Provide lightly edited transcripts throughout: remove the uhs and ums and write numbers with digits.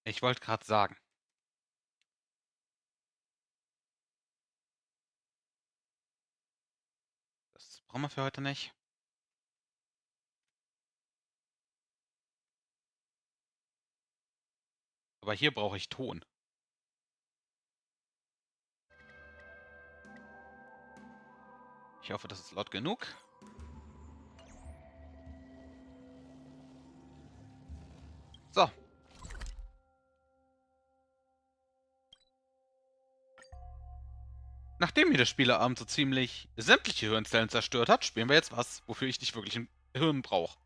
Ich wollte gerade sagen, das brauchen wir für heute nicht. Aber hier brauche ich Ton. Ich hoffe, das ist laut genug. So. Nachdem mir der Spieleabend so ziemlich sämtliche Hirnzellen zerstört hat, spielen wir jetzt was, wofür ich nicht wirklich ein Hirn brauche.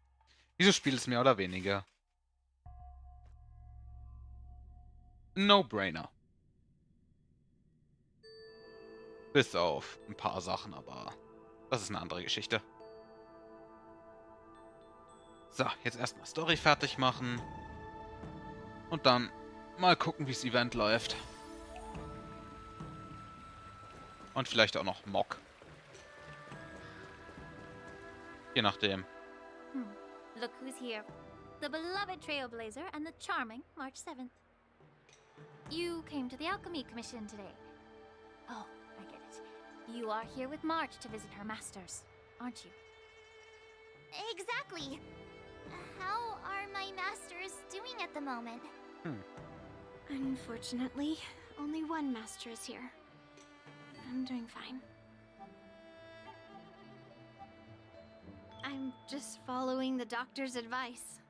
Dieses Spiel ist mehr oder weniger No-Brainer. Bis auf ein paar Sachen, aber das ist eine andere Geschichte. So, jetzt erstmal Story fertig machen. Und dann mal gucken, wie das Event läuft. Und vielleicht auch noch Mock. Je nachdem. Look who's here. The beloved trailblazer and the charming March 7th. You came to the Alchemy Commission today. Oh, I get it. You are here with March to visit her masters, aren't you? Exactly. How are my masters doing at the moment? Unfortunately, only one master is here. I'm doing fine. I'm just following the doctor's advice.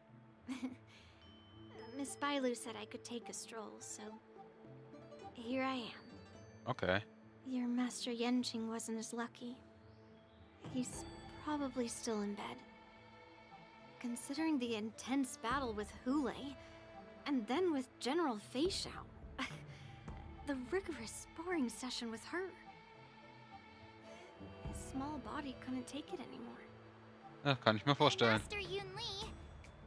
Miss Bailu said I could take a stroll, so here I am. Okay. Your Master Yenqing wasn't as lucky. He's probably still in bed. Considering the intense battle with Hule, and then with General Fei Xiao, the rigorous sparring session with her. His small body couldn't take it anymore. Ja, kann ich mir vorstellen. Master Yun Li,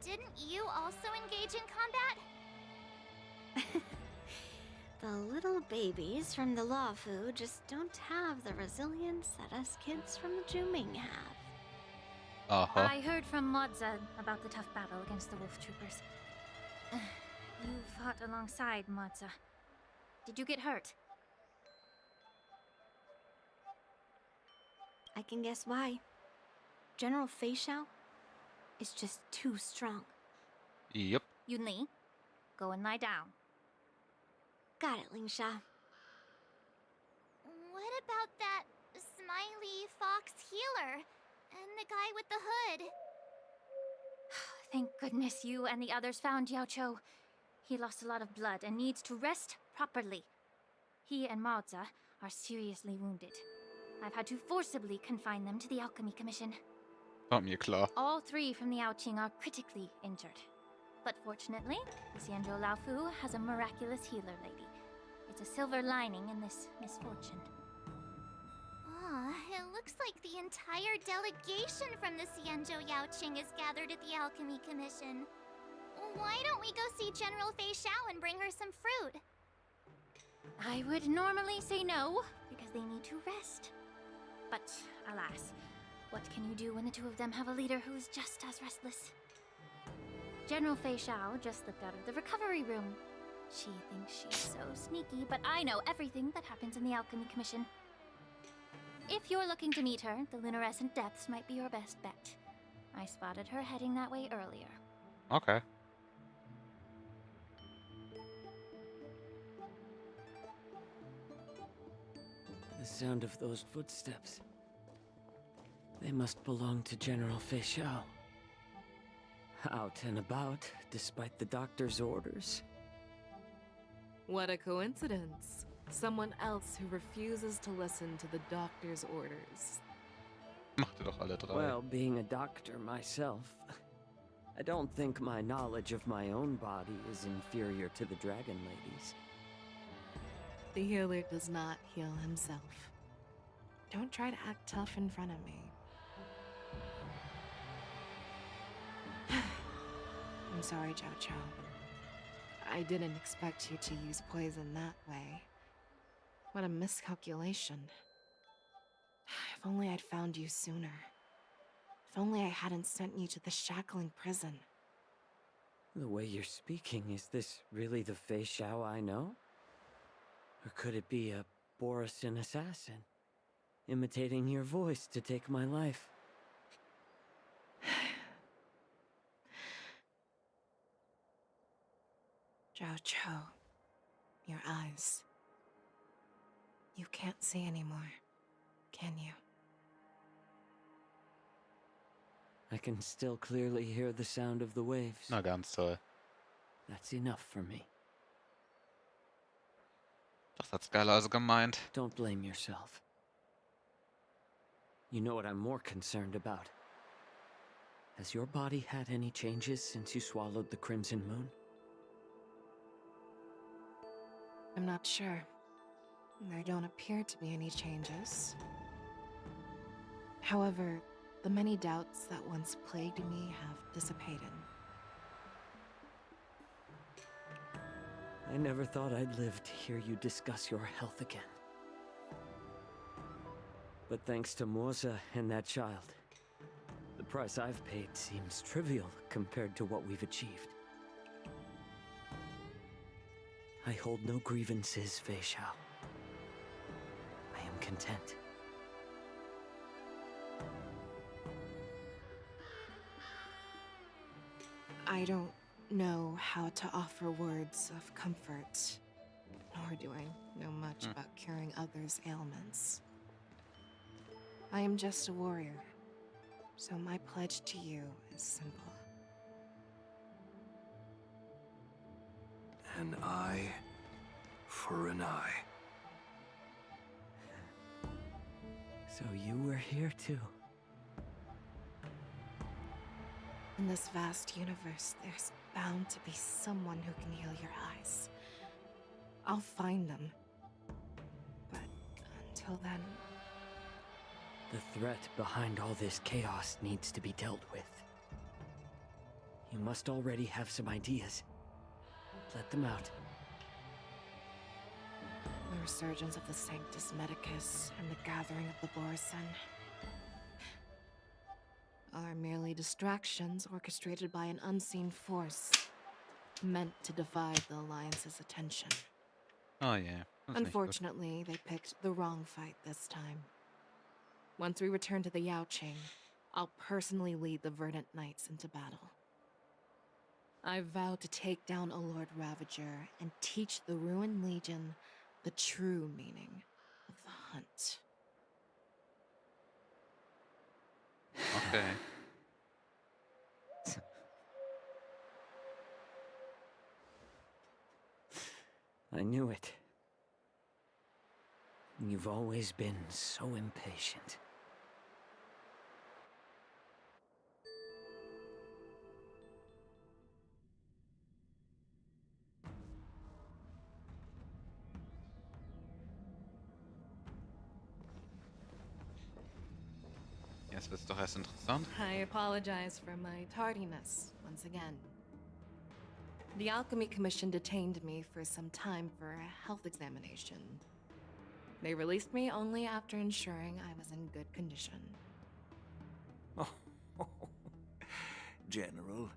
didn't you also engage in combat? The little babies from the Laofu just don't have the resilience that us kids from the Juming have. Aha. I heard from Modza about the tough battle against the wolf troopers. You fought alongside Modza. Did you get hurt? I can guess why. General Fei Xiao is just too strong. Yep. Yunli, go and lie down. Got it, Lingsha. What about that smiley fox healer and the guy with the hood? Thank goodness you and the others found Yao Cho. He lost a lot of blood and needs to rest properly. He and Maoza are seriously wounded. I've had to forcibly confine them to the Alchemy Commission. War mir klar. All three from the Yaoqing are critically injured. But fortunately, Xianzhou Laofu has a miraculous healer lady. It's a silver lining in this misfortune. It looks like the entire delegation from the Xianzhou Yaoqing is gathered at the Alchemy Commission. Why don't we go see General Fei Xiao and bring her some fruit? I would normally say no, because they need to rest. But alas, what can you do when the two of them have a leader who's just as restless? General Fei Xiao just slipped out of the recovery room. She thinks she's so sneaky, but I know everything that happens in the Alchemy Commission. If you're looking to meet her, the luminescent depths might be your best bet. I spotted her heading that way earlier. Okay. The sound of those footsteps. They must belong to General Fei Xiao. Out and about, despite the doctor's orders. What a coincidence. Someone else who refuses to listen to the doctor's orders. Macht ihr doch alle drei. Well, being a doctor myself, I don't think my knowledge of my own body is inferior to the Dragon Lady's. The healer does not heal himself. Don't try to act tough in front of me. I'm sorry, Zhao Cho. I didn't expect you to use poison that way. What a miscalculation. If only I'd found you sooner. If only I hadn't sent you to the shackling prison. The way you're speaking, is this really the Fei Xiao I know? Or could it be a Borisin assassin, imitating your voice to take my life? Zhao Cho, your eyes. You can't see anymore, can you? I can still clearly hear the sound of the waves. Na, ganz toll. That's enough for me. Das hat Skylar also gemeint. Don't blame yourself. You know what I'm more concerned about? Has your body had any changes since you swallowed the Crimson Moon? I'm not sure. There don't appear to be any changes. However, the many doubts that once plagued me have dissipated. I never thought I'd live to hear you discuss your health again. But thanks to Moza and that child, the price I've paid seems trivial compared to what we've achieved. I hold no grievances, Fei Xiao. I am content. I don't know how to offer words of comfort, nor do I know much about curing others' ailments. I am just a warrior, so my pledge to you is simple. An eye for an eye. So you were here too. In this vast universe, there's bound to be someone who can heal your eyes. I'll find them. But until then... The threat behind all this chaos needs to be dealt with. You must already have some ideas. Let them out. The resurgence of the Sanctus Medicus and the gathering of the Borison are merely distractions orchestrated by an unseen force meant to divide the Alliance's attention. Oh yeah. Das ist nicht gut. Unfortunately, they picked the wrong fight this time. Once we return to the Yaoqing, I'll personally lead the Verdant Knights into battle. I vow to take down a Lord Ravager and teach the Ruined Legion the true meaning of the hunt. Okay. I knew it. You've always been so impatient. Jetzt wird's doch erst interessant. I apologize for my tardiness once again. The Alchemy Commission detained me for some time for a health examination. They released me only after ensuring I was in good condition. Oh, General,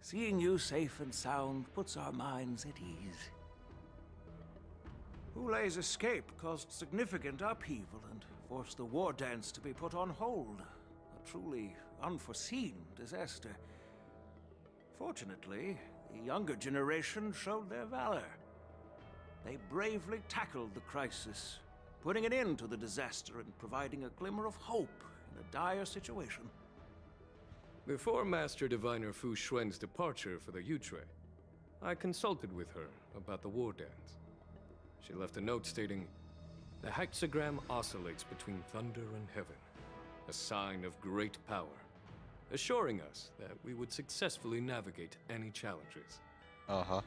seeing you safe and sound puts our minds at ease. Hulei's escape caused significant upheaval and forced the war dance to be put on hold. A truly unforeseen disaster. Fortunately, the younger generation showed their valor. They bravely tackled the crisis, putting an end to the disaster and providing a glimmer of hope in a dire situation. Before Master Diviner Fu Xuan's departure for the Yutre, I consulted with her about the war dance. She left a note stating, "The hexagram oscillates between thunder and heaven, a sign of great power, assuring us that we would successfully navigate any challenges." Aha.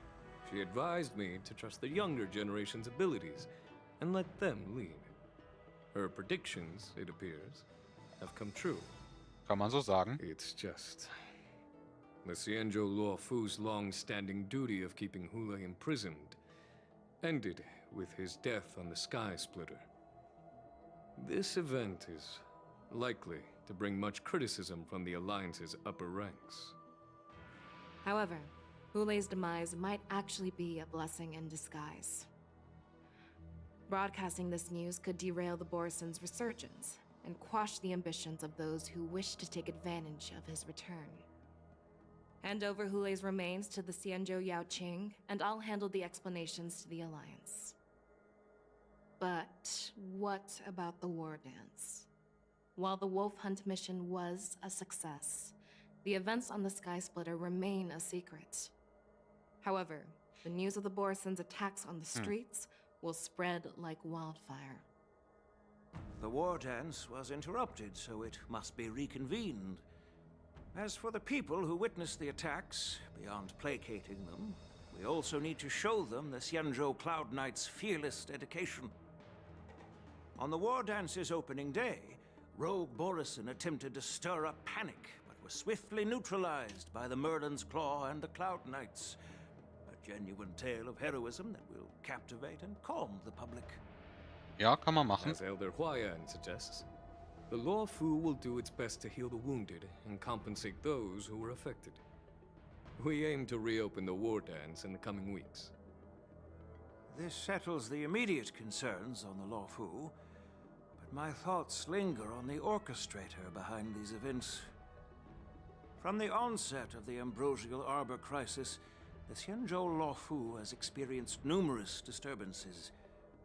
She advised me to trust the younger generation's abilities and let them lead. Her predictions, it appears, have come true. Kann man so sagen. It's just... the Xianzhou Luofu's long-standing duty of keeping Hulei imprisoned ended with his death on the Sky Splitter. This event is likely to bring much criticism from the Alliance's upper ranks. However, Hulei's demise might actually be a blessing in disguise. Broadcasting this news could derail the Borison's resurgence and quash the ambitions of those who wish to take advantage of his return. Hand over Hulei's remains to the Xianzhou Yaoqing, and I'll handle the explanations to the Alliance. But what about the war dance? While the Wolf Hunt mission was a success, the events on the Sky Splitter remain a secret. However, the news of the Borison's attacks on the streets will spread like wildfire. The war dance was interrupted, so it must be reconvened. As for the people who witnessed the attacks, beyond placating them, we also need to show them the Xianzhou Cloud Knight's fearless dedication. On the war dance's opening day, Rogue Borison attempted to stir up panic, but was swiftly neutralized by the Merlin's Claw and the Cloud Knights. A genuine tale of heroism that will captivate and calm the public. Ja, kann man machen. As Elder Huayan suggests, the Luofu will do its best to heal the wounded and compensate those who were affected. We aim to reopen the war dance in the coming weeks. This settles the immediate concerns on the Luofu, but my thoughts linger on the orchestrator behind these events. From the onset of the Ambrosial Arbor crisis, the Xianzhou Luofu has experienced numerous disturbances,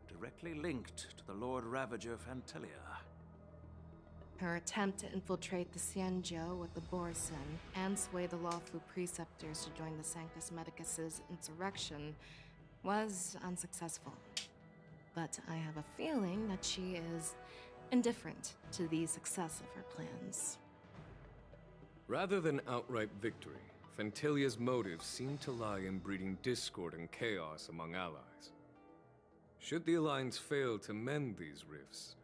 directly linked to the Lord Ravager Fantelia. Her attempt to infiltrate the Xianzhou with the Borison and sway the Luofu preceptors to join the Sanctus Medicus's insurrection was unsuccessful. But I have a feeling that she is indifferent to the success of her plans. Rather than outright victory, Fantelia's motives seem to lie in breeding discord and chaos among allies. Should the Alliance fail to mend these rifts,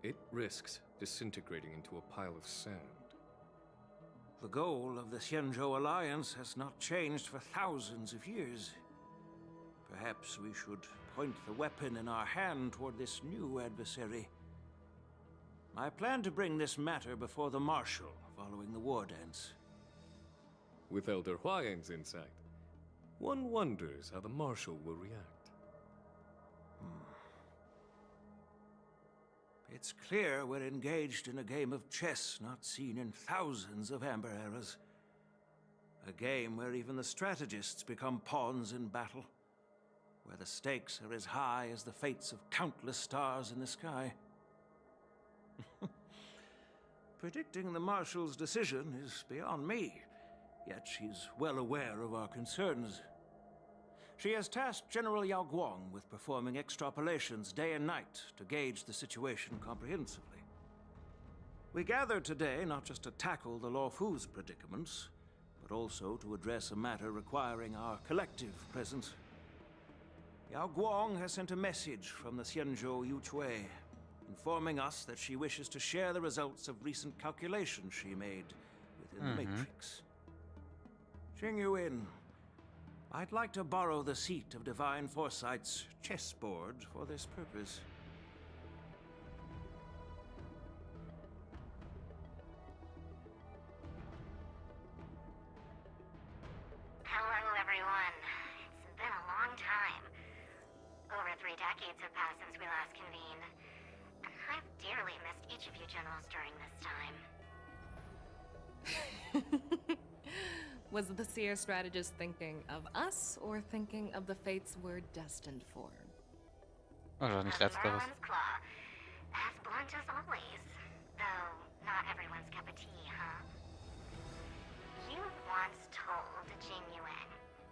it risks disintegrating into a pile of sand. The goal of the Xianzhou Alliance has not changed for thousands of years. Perhaps we should point the weapon in our hand toward this new adversary. I plan to bring this matter before the Marshal following the war dance. With Elder Huayan's insight, one wonders how the Marshal will react. It's clear we're engaged in a game of chess not seen in thousands of Amber eras. A game where even the strategists become pawns in battle, where the stakes are as high as the fates of countless stars in the sky. Predicting the Marshal's decision is beyond me, yet she's well aware of our concerns. She has tasked General Yao Guang with performing extrapolations day and night to gauge the situation comprehensively. We gathered today not just to tackle the Luofu's predicaments, but also to address a matter requiring our collective presence. Yao Guang has sent a message from the Xianzhou Yuchui, informing us that she wishes to share the results of recent calculations she made within the Matrix. Jing Yuan, I'd like to borrow the seat of Divine Foresight's chessboard for this purpose. Hello, everyone. It's been a long time. Over 3 decades have passed since we last convened. And I've dearly missed each of you generals during this time. Was the seer strategist thinking of us or thinking of the fates we're destined for? Wahrscheinlich letzteres. Merlin's claw. As blunt as always. Though not everyone's cup of tea, huh? You once told Jing Yuan,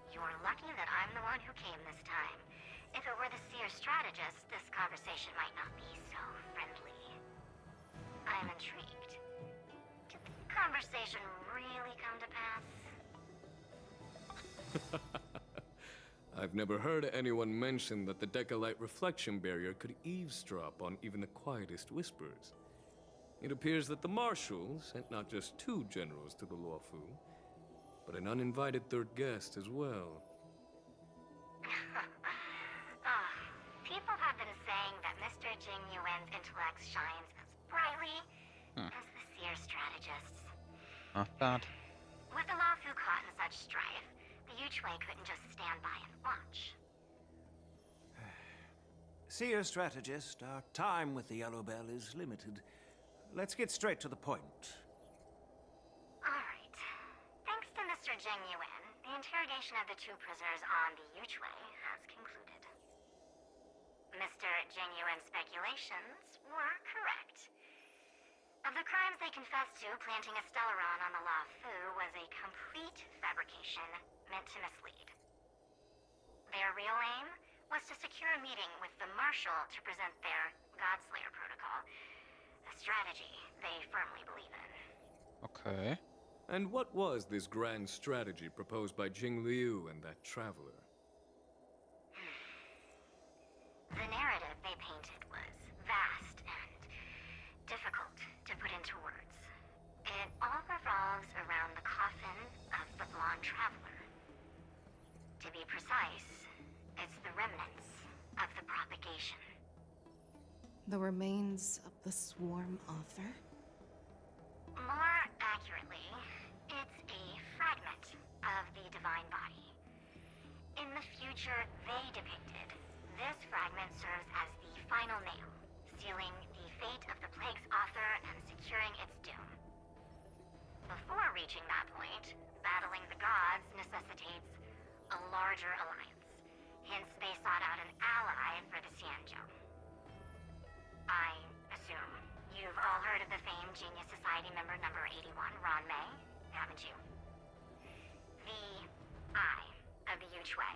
"You're lucky that I'm the one who came this time. If it were the seer strategist, this conversation might not be so friendly." I'm intrigued. Did the conversation really come to pass? I've never heard anyone mention that the Decalite reflection barrier could eavesdrop on even the quietest whispers. It appears that the Marshal sent not just 2 generals to the Luofu, but an uninvited 3rd guest as well. People have been saying that Mr. Jing Yuan's intellect shines as brightly as the seer strategist's. Not bad. With the Luofu caught in such strife, the Yuchui couldn't just stand by and watch. Seer strategist, our time with the Yellow Bell is limited. Let's get straight to the point. Alright. Thanks to Mr. Jing Yuan, the interrogation of the 2 prisoners on the Yuchui has concluded. Mr. Jing Yuan's speculations were correct. Of the crimes they confessed to, planting a Stellaron on the Luofu was a complete fabrication meant to mislead. Their real aim was to secure a meeting with the Marshal to present their Godslayer protocol, a strategy they firmly believe in. Okay. And what was this grand strategy proposed by Jing Liu and that traveler? The narrative they painted was vast and difficult to put into words. It all revolves around the coffin of the blonde traveler. To be precise, it's the remnants of the propagation. The remains of the swarm author? More accurately, it's a fragment of the divine body. In the future they depicted, this fragment serves as the final nail, sealing the fate of the plague's author and securing its doom. Before reaching that point, battling the gods necessitates a larger alliance. Hence, they sought out an ally for the Xianzhou. I assume you've all heard of the famed Genius Society member number 81, Ron May, haven't you? The Eye of the Yuchui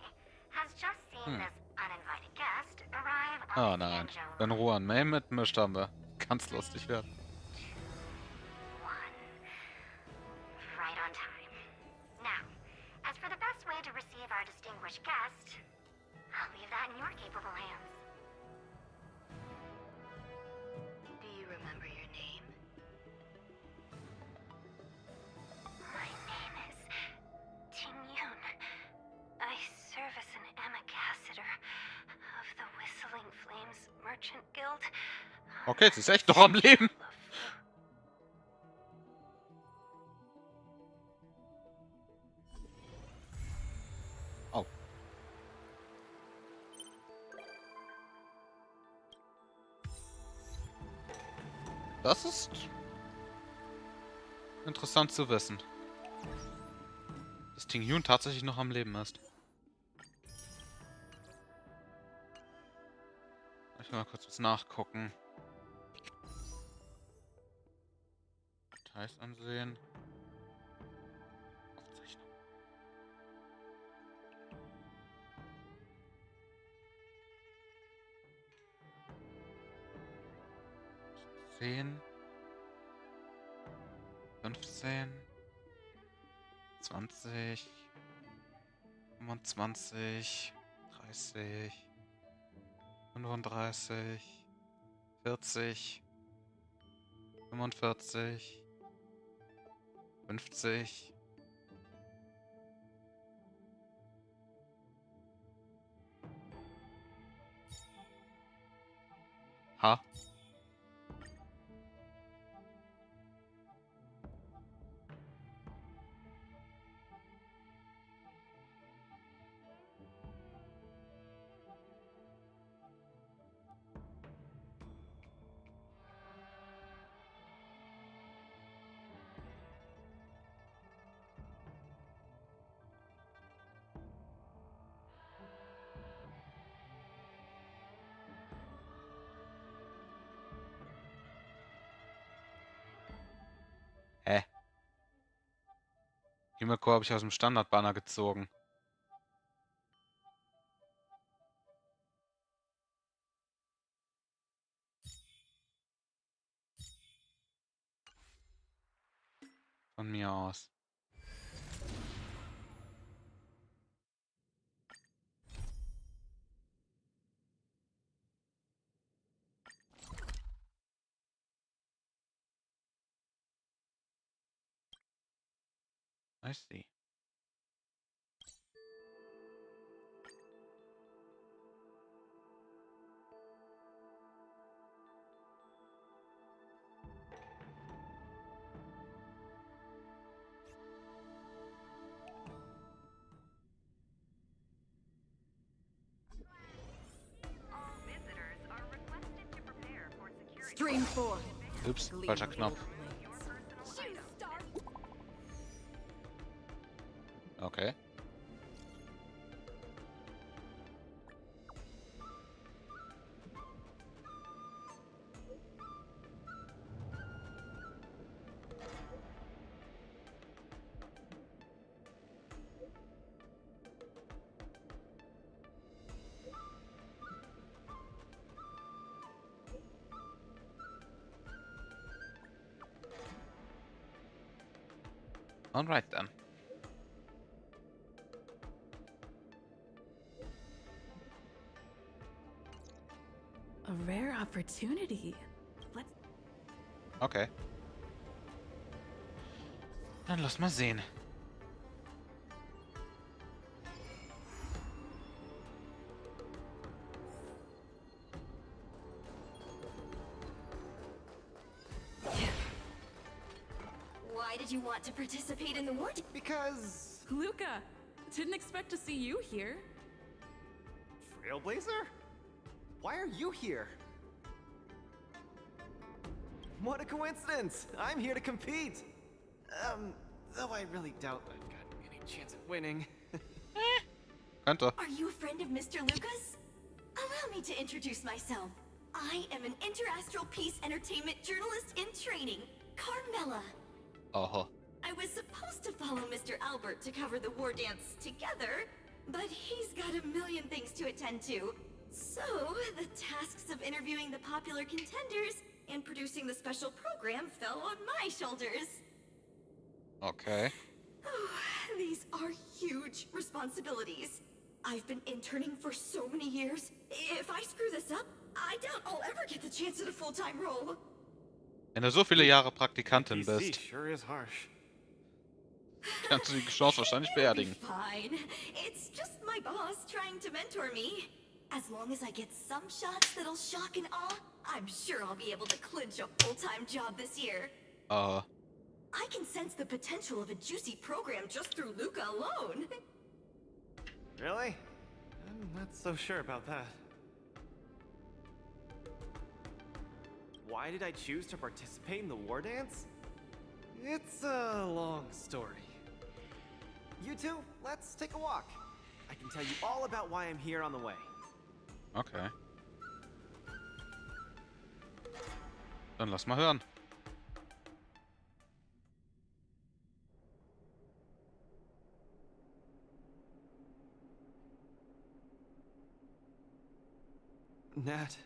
has just seen this uninvited guest arrive Oh on the nein. Xianzhou. Wenn Juan May mitmischt, haben wir. Kann's lustig werden. One. Right on time. Now, as for the best way to receive our distinguished guest, I'll leave that in your capable hands. Do you remember your name? My name is Ting Yun. I serve as an ambassador of the Merchant Guild. Okay, sie ist echt noch am Leben. Oh. Das ist interessant zu wissen. Dass Ting Hyun tatsächlich noch am Leben ist. Ich will mal kurz was nachgucken. Details ansehen. Aufzeichnung. Zehn. 15. 20. 25. 30. 35. 40. 45. 50. Ha. Hä? Himeko habe ich aus dem Standardbanner gezogen. Von mir aus. I see. Stream 4. Ups, falscher Knopf. Okay. All right then. A rare opportunity. Let's. Okay. Dann lass mal sehen. Why did you want to participate in the war? Because... Luca, didn't expect to see you here. Trailblazer? Why are you here? What a coincidence! I'm here to compete! Though I really doubt I've got any chance at winning. Könnte. Are you a friend of Mr. Lucas? Allow me to introduce myself. I am an interastral peace entertainment journalist in training, Carmela. Aha. I was supposed to follow Mr. Albert to cover the war dance together, but he's got a million things to attend to. So, the tasks of interviewing the popular contenders and producing the special program fell on my shoulders. Okay. Oh, these are huge responsibilities. I've been interning for so many years. If I screw this up, I doubt I'll ever get the chance at a full-time role. Wenn du so viele Jahre Praktikantin DC bist, sure is harsh. kannst du die Chance wahrscheinlich It'll be beerdigen. fine. It's just my boss trying to mentor me. As long as I get some shots that'll shock and awe, I'm sure I'll be able to clinch a full-time job this year. I can sense the potential of a juicy program just through Luca alone. Really? I'm not so sure about that. Why did I choose to participate in the war dance? It's a long story. You two, let's take a walk. I can tell you all about why I'm here on the way. Okay. Dann lass mal hören. Nat,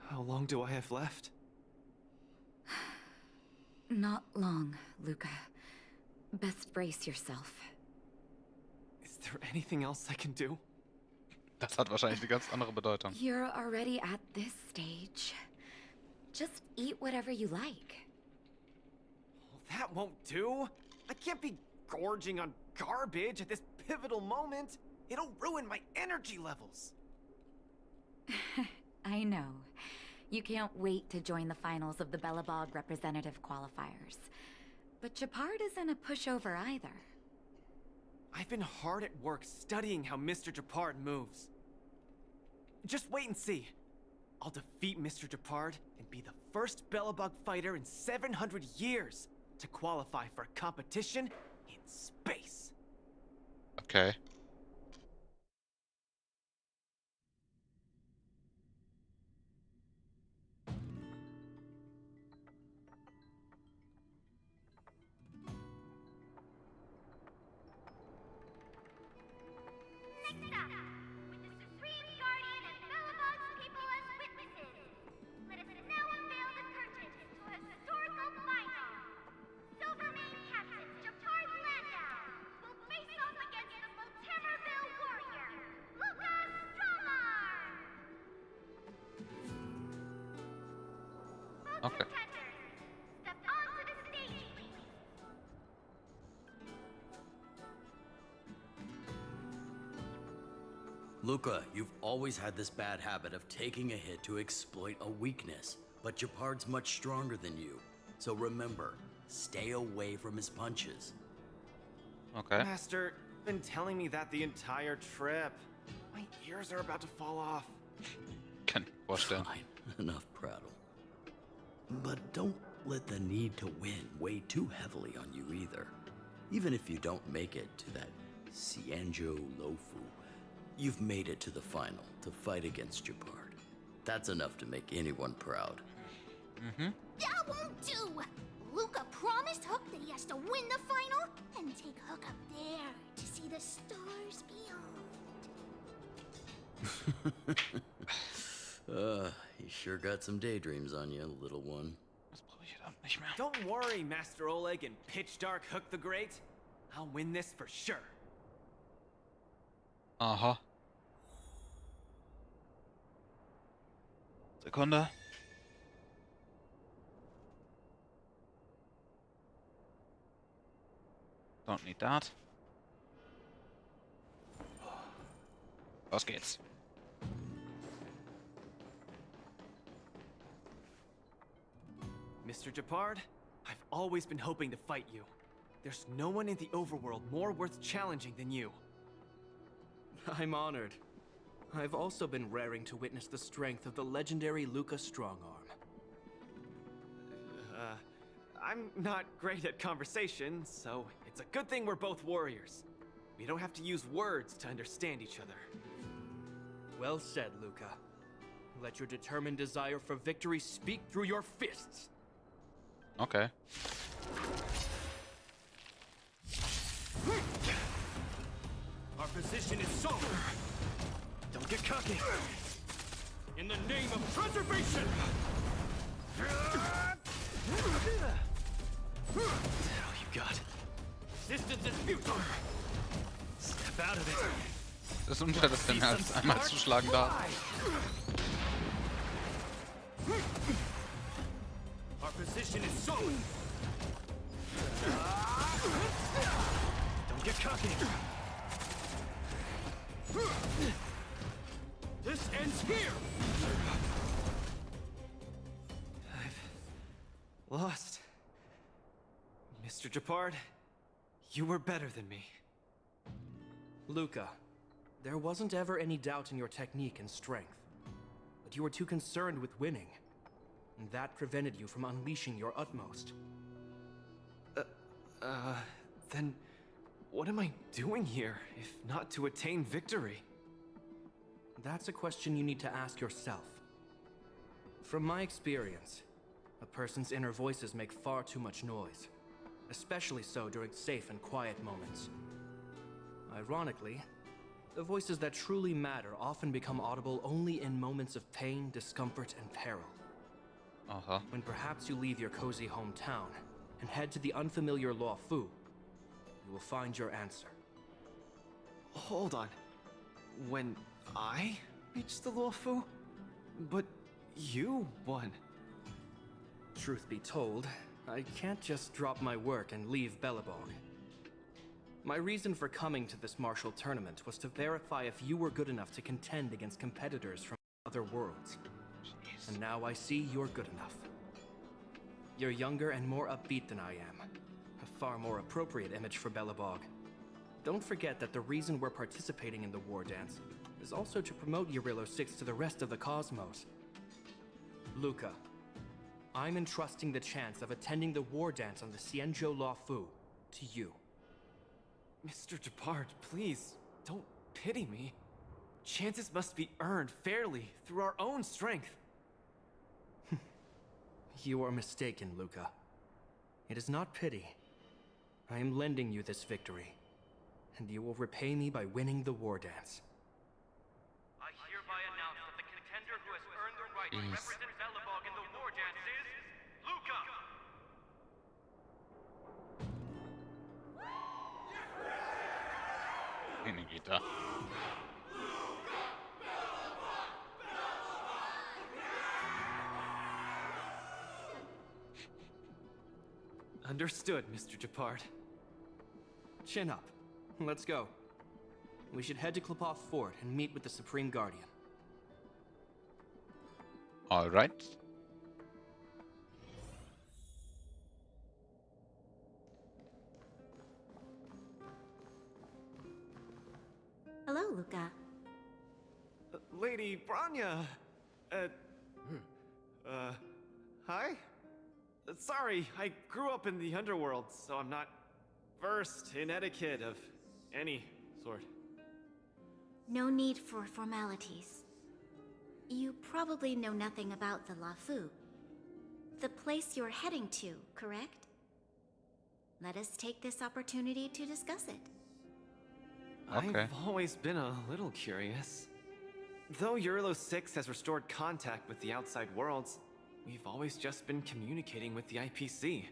how long do I have left? Not long, Luca. Best brace yourself. Is there anything else I can do? Das hat wahrscheinlich eine ganz andere Bedeutung. You're already at this stage. Just eat whatever you like. That won't do. I can't be gorging on garbage at this pivotal moment. It'll ruin my energy levels. I know. You can't wait to join the finals of the Bellabog representative qualifiers. But Japard isn't a pushover either. I've been hard at work studying how Mr. Japard moves. Just wait and see. I'll defeat Mr. Japard and be the first Bellabog fighter in 700 years to qualify for a competition in space. Okay. Next up, with the Supreme Guardian and Bellabog's people as witnesses, let us now unveil the curtain to a historical final. Silvermane Captain Japard Landau will face off against the Multimerville warrior, Luca Stromar! Both Okay. contenders, step onto the stage, please. Luca, you've always had this bad habit of taking a hit to exploit a weakness, but Japard's much stronger than you. So remember, stay away from his punches. Okay. Master, been telling me that the entire trip. My ears are about to fall off. Kann ich vorstellen. Fine, enough prattle. But don't let the need to win weigh too heavily on you either. Even if you don't make it to that Cianjo Lofu, you've made it to the final to fight against Japard. That's enough to make anyone proud. That won't do! Luca promised Hook that he has to win the final and take Hook up there to see the stars beyond. You sure got some daydreams on you, little one. Das brauche ich dann nicht mehr. Don't worry, Master Oleg and Pitch Dark Hook the Great. I'll win this for sure. Aha. Sekunde. Don't need that. Los geht's. Mr. Japard, I've always been hoping to fight you. There's no one in the overworld more worth challenging than you. I'm honored. I've also been raring to witness the strength of the legendary Luca Strongarm. I'm not great at conversation, so it's a good thing we're both warriors. We don't have to use words to understand each other. Well said, Luca. Let your determined desire for victory speak through your fists. Okay. Our position is solid. Don't get cocky. In the name of preservation! That's all you got. Resistance is futile. Step out of it. Das ist unfair, dass der mehr als einmal zuschlagen darf. Our position is solid. Don't get cocky. This ends here! I've lost. Mr. Japard, you were better than me. Luca, there wasn't ever any doubt in your technique and strength. But you were too concerned with winning. And that prevented you from unleashing your utmost. Then what am I doing here, if not to attain victory? That's a question you need to ask yourself. From my experience, a person's inner voices make far too much noise, especially so during safe and quiet moments. Ironically, the voices that truly matter often become audible only in moments of pain, discomfort, and peril. When perhaps you leave your cozy hometown and head to the unfamiliar Law Fu, you will find your answer. Hold on. When I reached the Law Fu? But you won. Truth be told, I can't just drop my work and leave Belobog. My reason for coming to this martial tournament was to verify if you were good enough to contend against competitors from other worlds. And now I see you're good enough. You're younger and more upbeat than I am. A far more appropriate image for Belobog. Don't forget that the reason we're participating in the war dance is also to promote Eurillo 6 to the rest of the cosmos. Luca, I'm entrusting the chance of attending the war dance on the Xianzhou Law Fu to you. Mr. Japard, please, don't pity me. Chances must be earned fairly through our own strength. You are mistaken, Luca. It is not pity. I am lending you this victory, and you will repay me by winning the war dance. I hereby announce that the contender who has earned the right to represent Belobog in the war dance is Luca! Meine Güte. Understood, Mr. Japard. Chin up. Let's go. We should head to Klopov Fort and meet with the Supreme Guardian. All right. Hello, Luca. Lady Branya! Hi? Sorry, I grew up in the underworld, so I'm not versed in etiquette of any sort. No need for formalities. You probably know nothing about the La Fu. The place you're heading to, correct? Let us take this opportunity to discuss it. Okay. I've always been a little curious. Though Eurillo 6 has restored contact with the outside worlds, we've always just been communicating with the IPC.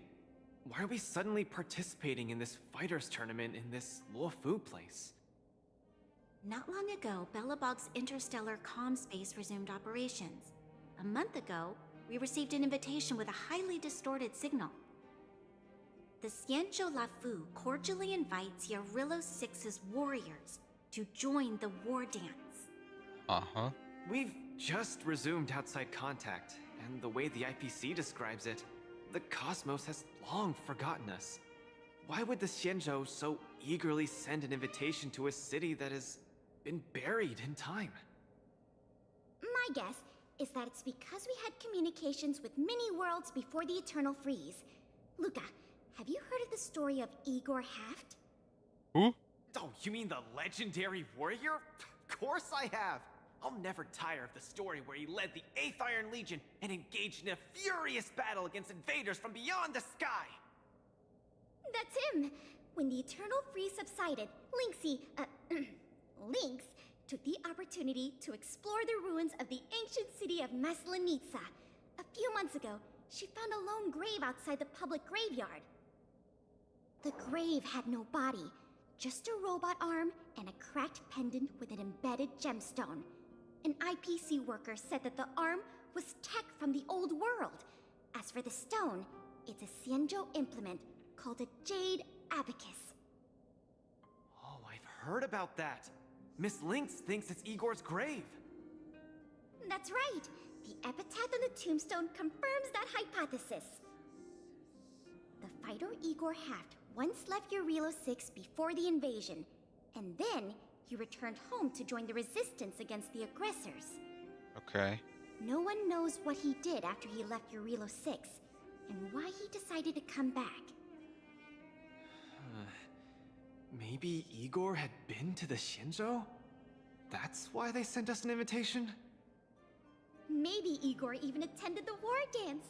Why are we suddenly participating in this fighters tournament in this Law Fu place? Not long ago, Belobog's interstellar comm space resumed operations. A month ago, we received an invitation with a highly distorted signal. The Xianzhou La Fu cordially invites Eurillo 6's warriors to join the war dance. Uh-huh. We've just resumed outside contact, and the way the IPC describes it, the cosmos has long forgotten us. Why would the Xianzhou so eagerly send an invitation to a city that has been buried in time? My guess is that it's because we had communications with many worlds before the Eternal Freeze. Luca, have you heard of the story of Igor Haft? Who? Oh, you mean the legendary warrior? Of course I have! I'll never tire of the story where he led the 8th Iron Legion and engaged in a furious battle against invaders from beyond the sky! That's him! When the Eternal Freeze subsided, Lynx took the opportunity to explore the ruins of the ancient city of Maslenitsa. A few months ago, she found a lone grave outside the public graveyard. The grave had no body, just a robot arm and a cracked pendant with an embedded gemstone. An IPC worker said that the arm was tech from the old world. As for the stone, it's a Xianzhou implement called a Jade Abacus. Oh, I've heard about that. Miss Lynx thinks it's Igor's grave. That's right. The epitaph on the tombstone confirms that hypothesis. The fighter Igor Haft once left Urilo 6 before the invasion, and then he returned home to join the resistance against the aggressors. Okay. No one knows what he did after he left Urilo 6, and why he decided to come back. Maybe Igor had been to the Shinjo? That's why they sent us an invitation? Maybe Igor even attended the war dance.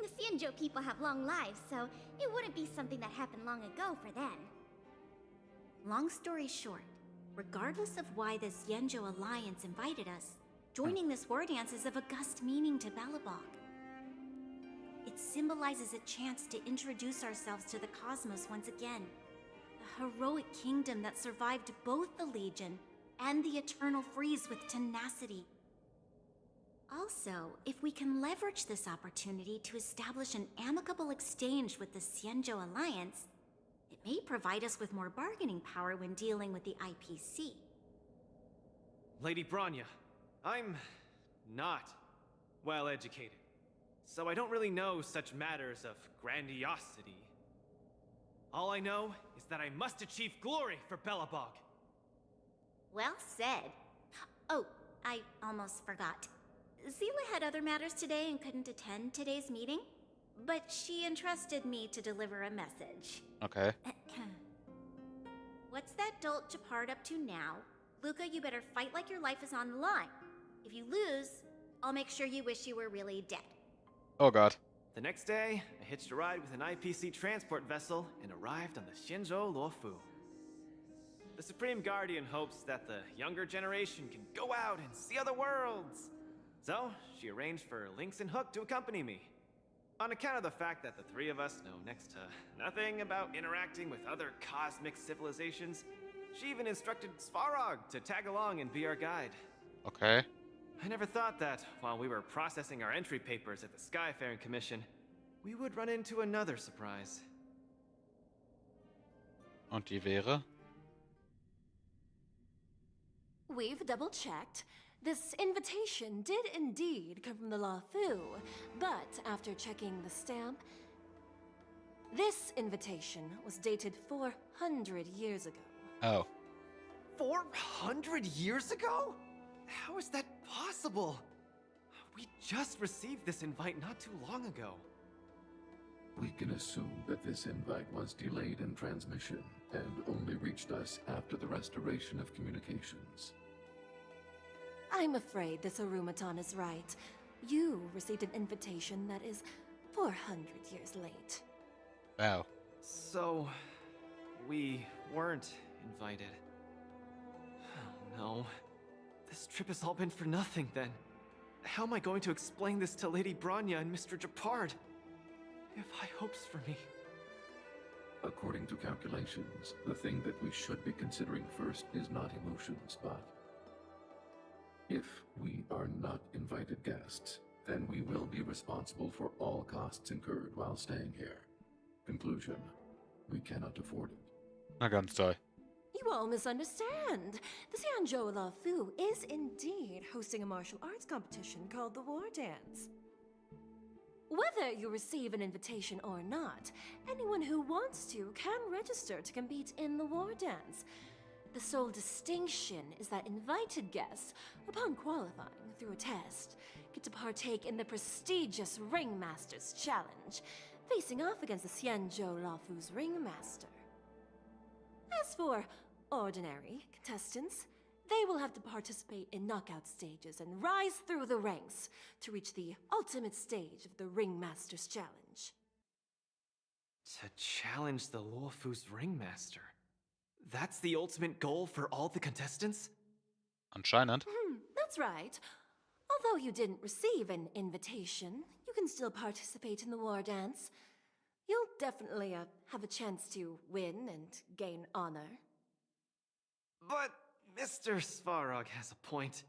The Xianzhou people have long lives, so it wouldn't be something that happened long ago for them. Long story short, regardless of why the Xianzhou Alliance invited us, joining this war dance is of august meaning to Belobog. It symbolizes a chance to introduce ourselves to the cosmos once again. The heroic kingdom that survived both the Legion and the Eternal Freeze with tenacity. Also, if we can leverage this opportunity to establish an amicable exchange with the Xianzhou Alliance, it may provide us with more bargaining power when dealing with the IPC. Lady Bronya, I'm not well educated, so I don't really know such matters of grandiosity. All I know is that I must achieve glory for Belobog. Well said. Oh, I almost forgot. Zila had other matters today and couldn't attend today's meeting, but she entrusted me to deliver a message. Okay. What's that dolt Japard up to now? Luca, you better fight like your life is on the line. If you lose, I'll make sure you wish you were really dead. Oh god. The next day, I hitched a ride with an IPC transport vessel and arrived on the Shinjo Luofu. The Supreme Guardian hopes that the younger generation can go out and see other worlds. So, she arranged for Lynx and Hook to accompany me. On account of the fact that the three of us know next to nothing about interacting with other cosmic civilizations, she even instructed Svarog to tag along and be our guide. Okay. I never thought that, while we were processing our entry papers at the Skyfaring Commission, we would run into another surprise. Und die wäre? We've double-checked. This invitation did indeed come from the Luofu, but after checking the stamp, this invitation was dated 400 years ago. Oh. 400 years ago? How is that possible? We just received this invite not too long ago. We can assume that this invite was delayed in transmission and only reached us after the restoration of communications. I'm afraid this Arumaton is right. You received an invitation that is 400 years late. Wow. So, we weren't invited. Oh no. This trip has all been for nothing then. How am I going to explain this to Lady Bronya and Mr. Japard? They have high hopes for me. According to calculations, the thing that we should be considering first is not emotions, but if we are not invited guests, then we will be responsible for all costs incurred while staying here. Conclusion: we cannot afford it. Na ganz toll. You all misunderstand. The Xianzhou Luofu is indeed hosting a martial arts competition called the War Dance. Whether you receive an invitation or not, anyone who wants to can register to compete in the War Dance. The sole distinction is that invited guests, upon qualifying through a test, get to partake in the prestigious Ringmaster's Challenge, facing off against the Xianzhou Luofu's Ringmaster. As for ordinary contestants, they will have to participate in knockout stages and rise through the ranks to reach the ultimate stage of the Ringmaster's Challenge. To challenge the Luofu's Ringmaster? That's the ultimate goal for all the contestants? Anscheinend. That's right. Although you didn't receive an invitation, you can still participate in the War Dance. You'll definitely have a chance to win and gain honor. But Mr. Svarog has a point.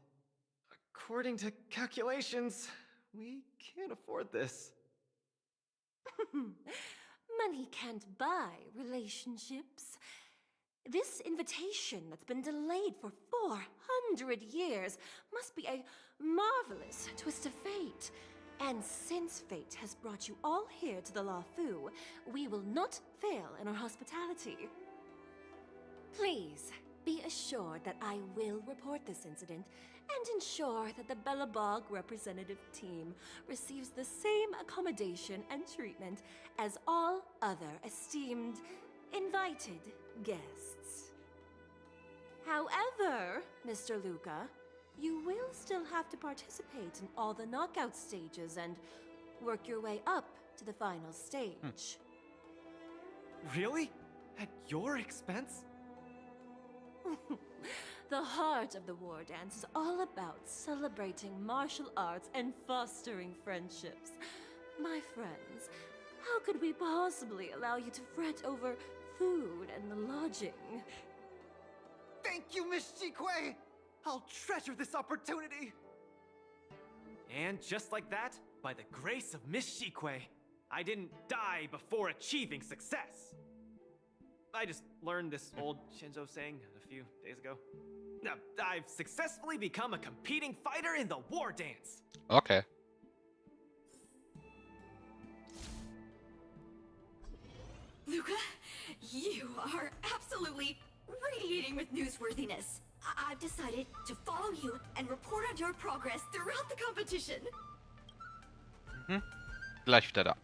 According to calculations, we can't afford this. Money can't buy relationships. This invitation that's been delayed for 400 years must be a marvelous twist of fate. And since fate has brought you all here to the La Fu, we will not fail in our hospitality. Please be assured that I will report this incident and ensure that the Belobog representative team receives the same accommodation and treatment as all other esteemed, invited guests. However, Mr. Luca, you will still have to participate in all the knockout stages and work your way up to the final stage. Really? At your expense? The heart of the war dance is all about celebrating martial arts and fostering friendships. My friends, how could we possibly allow you to fret over food and the lodging? Thank you, Miss Shikwe! I'll treasure this opportunity! And just like that, by the grace of Miss Shikwe, I didn't die before achieving success! I just learned this old Shinzo saying a few days ago. I've successfully become a competing fighter in the war dance! Okay. Luca, you are absolutely radiating with newsworthiness. I've decided to follow you and report on your progress throughout the competition. Gleich wieder da.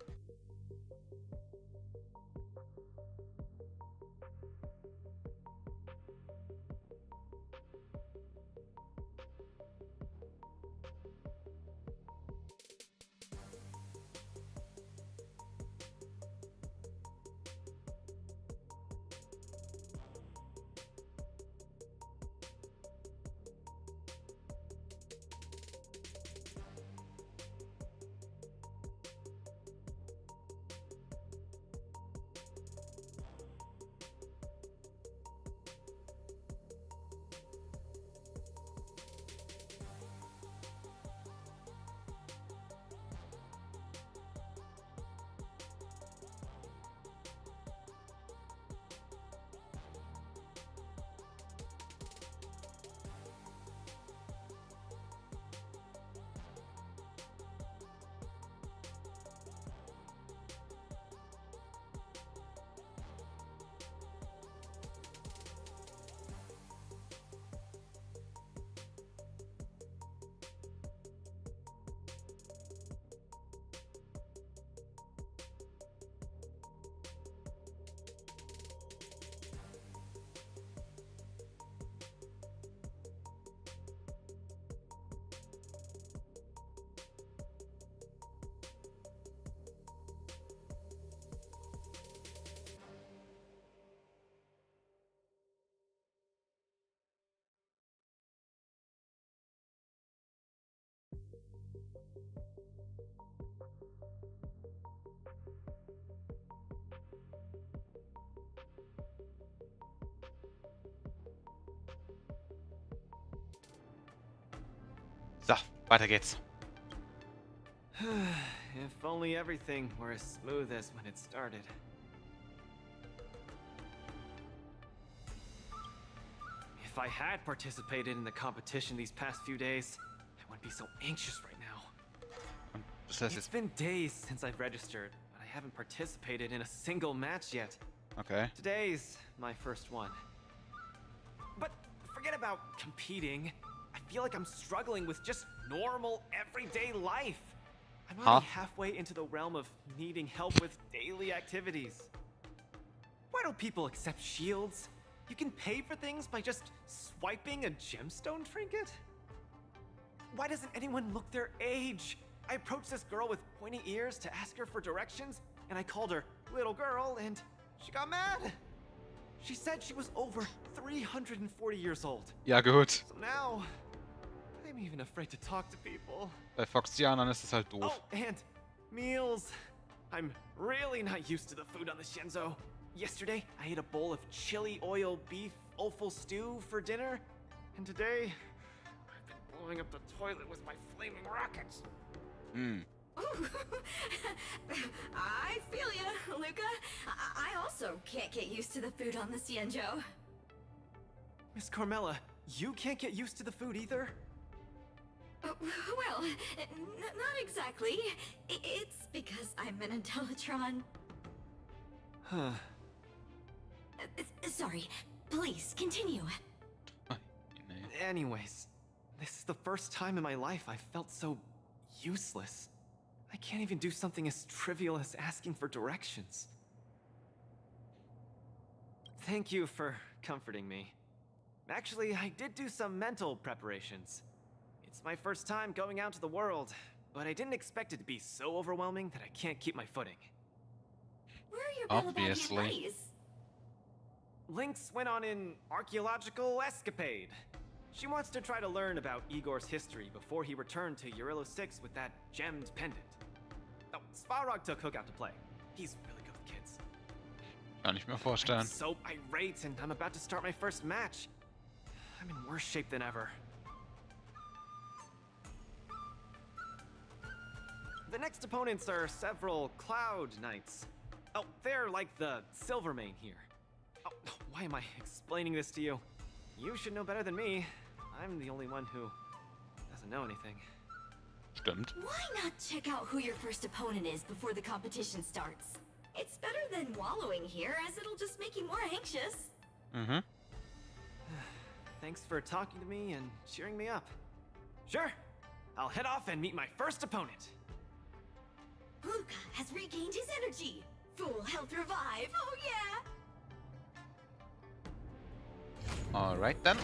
So, weiter geht's. If only everything were as smooth as when it started. If I had participated in the competition these past few days, I wouldn't be so anxious right now. It's been days since I've registered, but I haven't participated in a single match yet. Okay. Today's my first one. But forget about competing. I feel like I'm struggling with just normal, everyday life. I'm already halfway into the realm of needing help with daily activities. Why don't people accept shields? You can pay for things by just swiping a gemstone trinket? Why doesn't anyone look their age? I approached this girl with pointy ears to ask her for directions, and I called her little girl, and she got mad. She said she was over 340 years old. Ja, gut. So now, I'm even afraid to talk to people. Bei Foxianern ist es halt doof. Oh, and meals. I'm really not used to the food on the Shinzo. Yesterday, I ate a bowl of chili oil beef offal stew for dinner, and today, I've been blowing up the toilet with my flaming rockets. I feel ya, Luca. I also can't get used to the food on the Xianzhou. Miss Carmela, you can't get used to the food either? Well, not exactly. It's because I'm an Intellatron. Huh. Sorry. Please, continue. Anyways, this is the first time in my life I've felt so useless. I can't even do something as trivial as asking for directions. Thank you for comforting me. Actually, I did do some mental preparations. It's my first time going out to the world, but I didn't expect it to be so overwhelming that I can't keep my footing. Where are your Obviously. buddies? Lynx went on an archaeological escapade. She wants to try to learn about Igor's history before he returned to Urilla 6 with that gemmed pendant. Oh, Svarog took Hook out to play. He's really good with kids. Kann ich mir vorstellen. I'm so irate and I'm about to start my first match. I'm in worse shape than ever. The next opponents are several Cloud Knights. Oh, they're like the Silvermane here. Oh, why am I explaining this to you? You should know better than me. I'm the only one who doesn't know anything. Stimmt. Why not check out who your first opponent is before the competition starts? It's better than wallowing here, as it'll just make you more anxious. Mm-hmm. Thanks for talking to me and cheering me up. Sure, I'll head off and meet my first opponent. Luca has regained his energy. Full health revive, oh yeah! Alright then.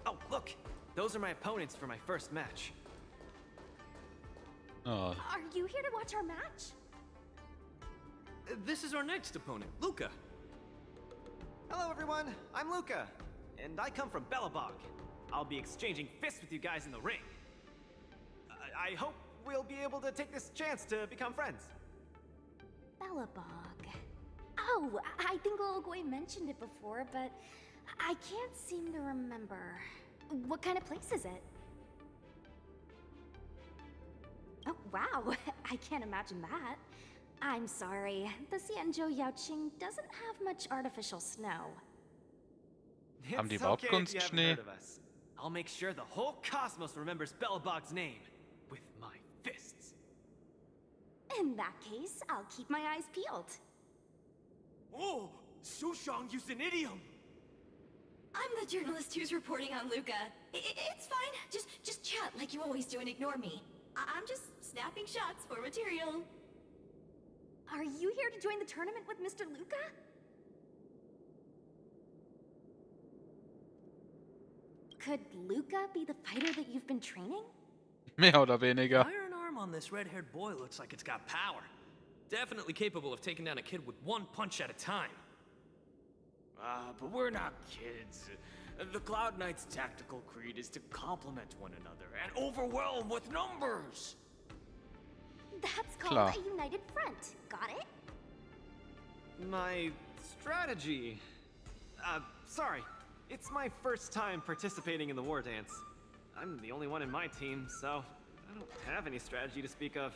Oh, look! Those are my opponents for my first match. Oh. Are you here to watch our match? This is our next opponent, Luca. Hello everyone, I'm Luca, and I come from Belobog. I'll be exchanging fists with you guys in the ring. I hope we'll be able to take this chance to become friends. Bellabog. Oh, I think Lilgoy mentioned it before, but I can't seem to remember. What kind of place is it? Oh, wow. I can't imagine that. I'm sorry. The Xianzhou Yaoqing doesn't have much artificial snow. Haben die It's überhaupt okay if you haven't Kunstschnee? heard of us. I'll make sure the whole cosmos remembers Belobog's name with my fists. In that case, I'll keep my eyes peeled. Oh, Sushang used an idiom. I'm the journalist who's reporting on Luca. It's fine. Just chat like you always do and ignore me. I'm just snapping shots for material. Are you here to join the tournament with Mr. Luca? Could Luca be the fighter that you've been training? Mehr oder weniger. Iron arm on this red-haired boy looks like it's got power. Definitely capable of taking down a kid with one punch at a time. But we're not kids. The Cloud Knight's tactical creed is to complement one another and overwhelm with numbers. That's called Klar. a united front. Got it? My strategy. Sorry. It's my first time participating in the war dance. I'm the only one in my team, so I don't have any strategy to speak of.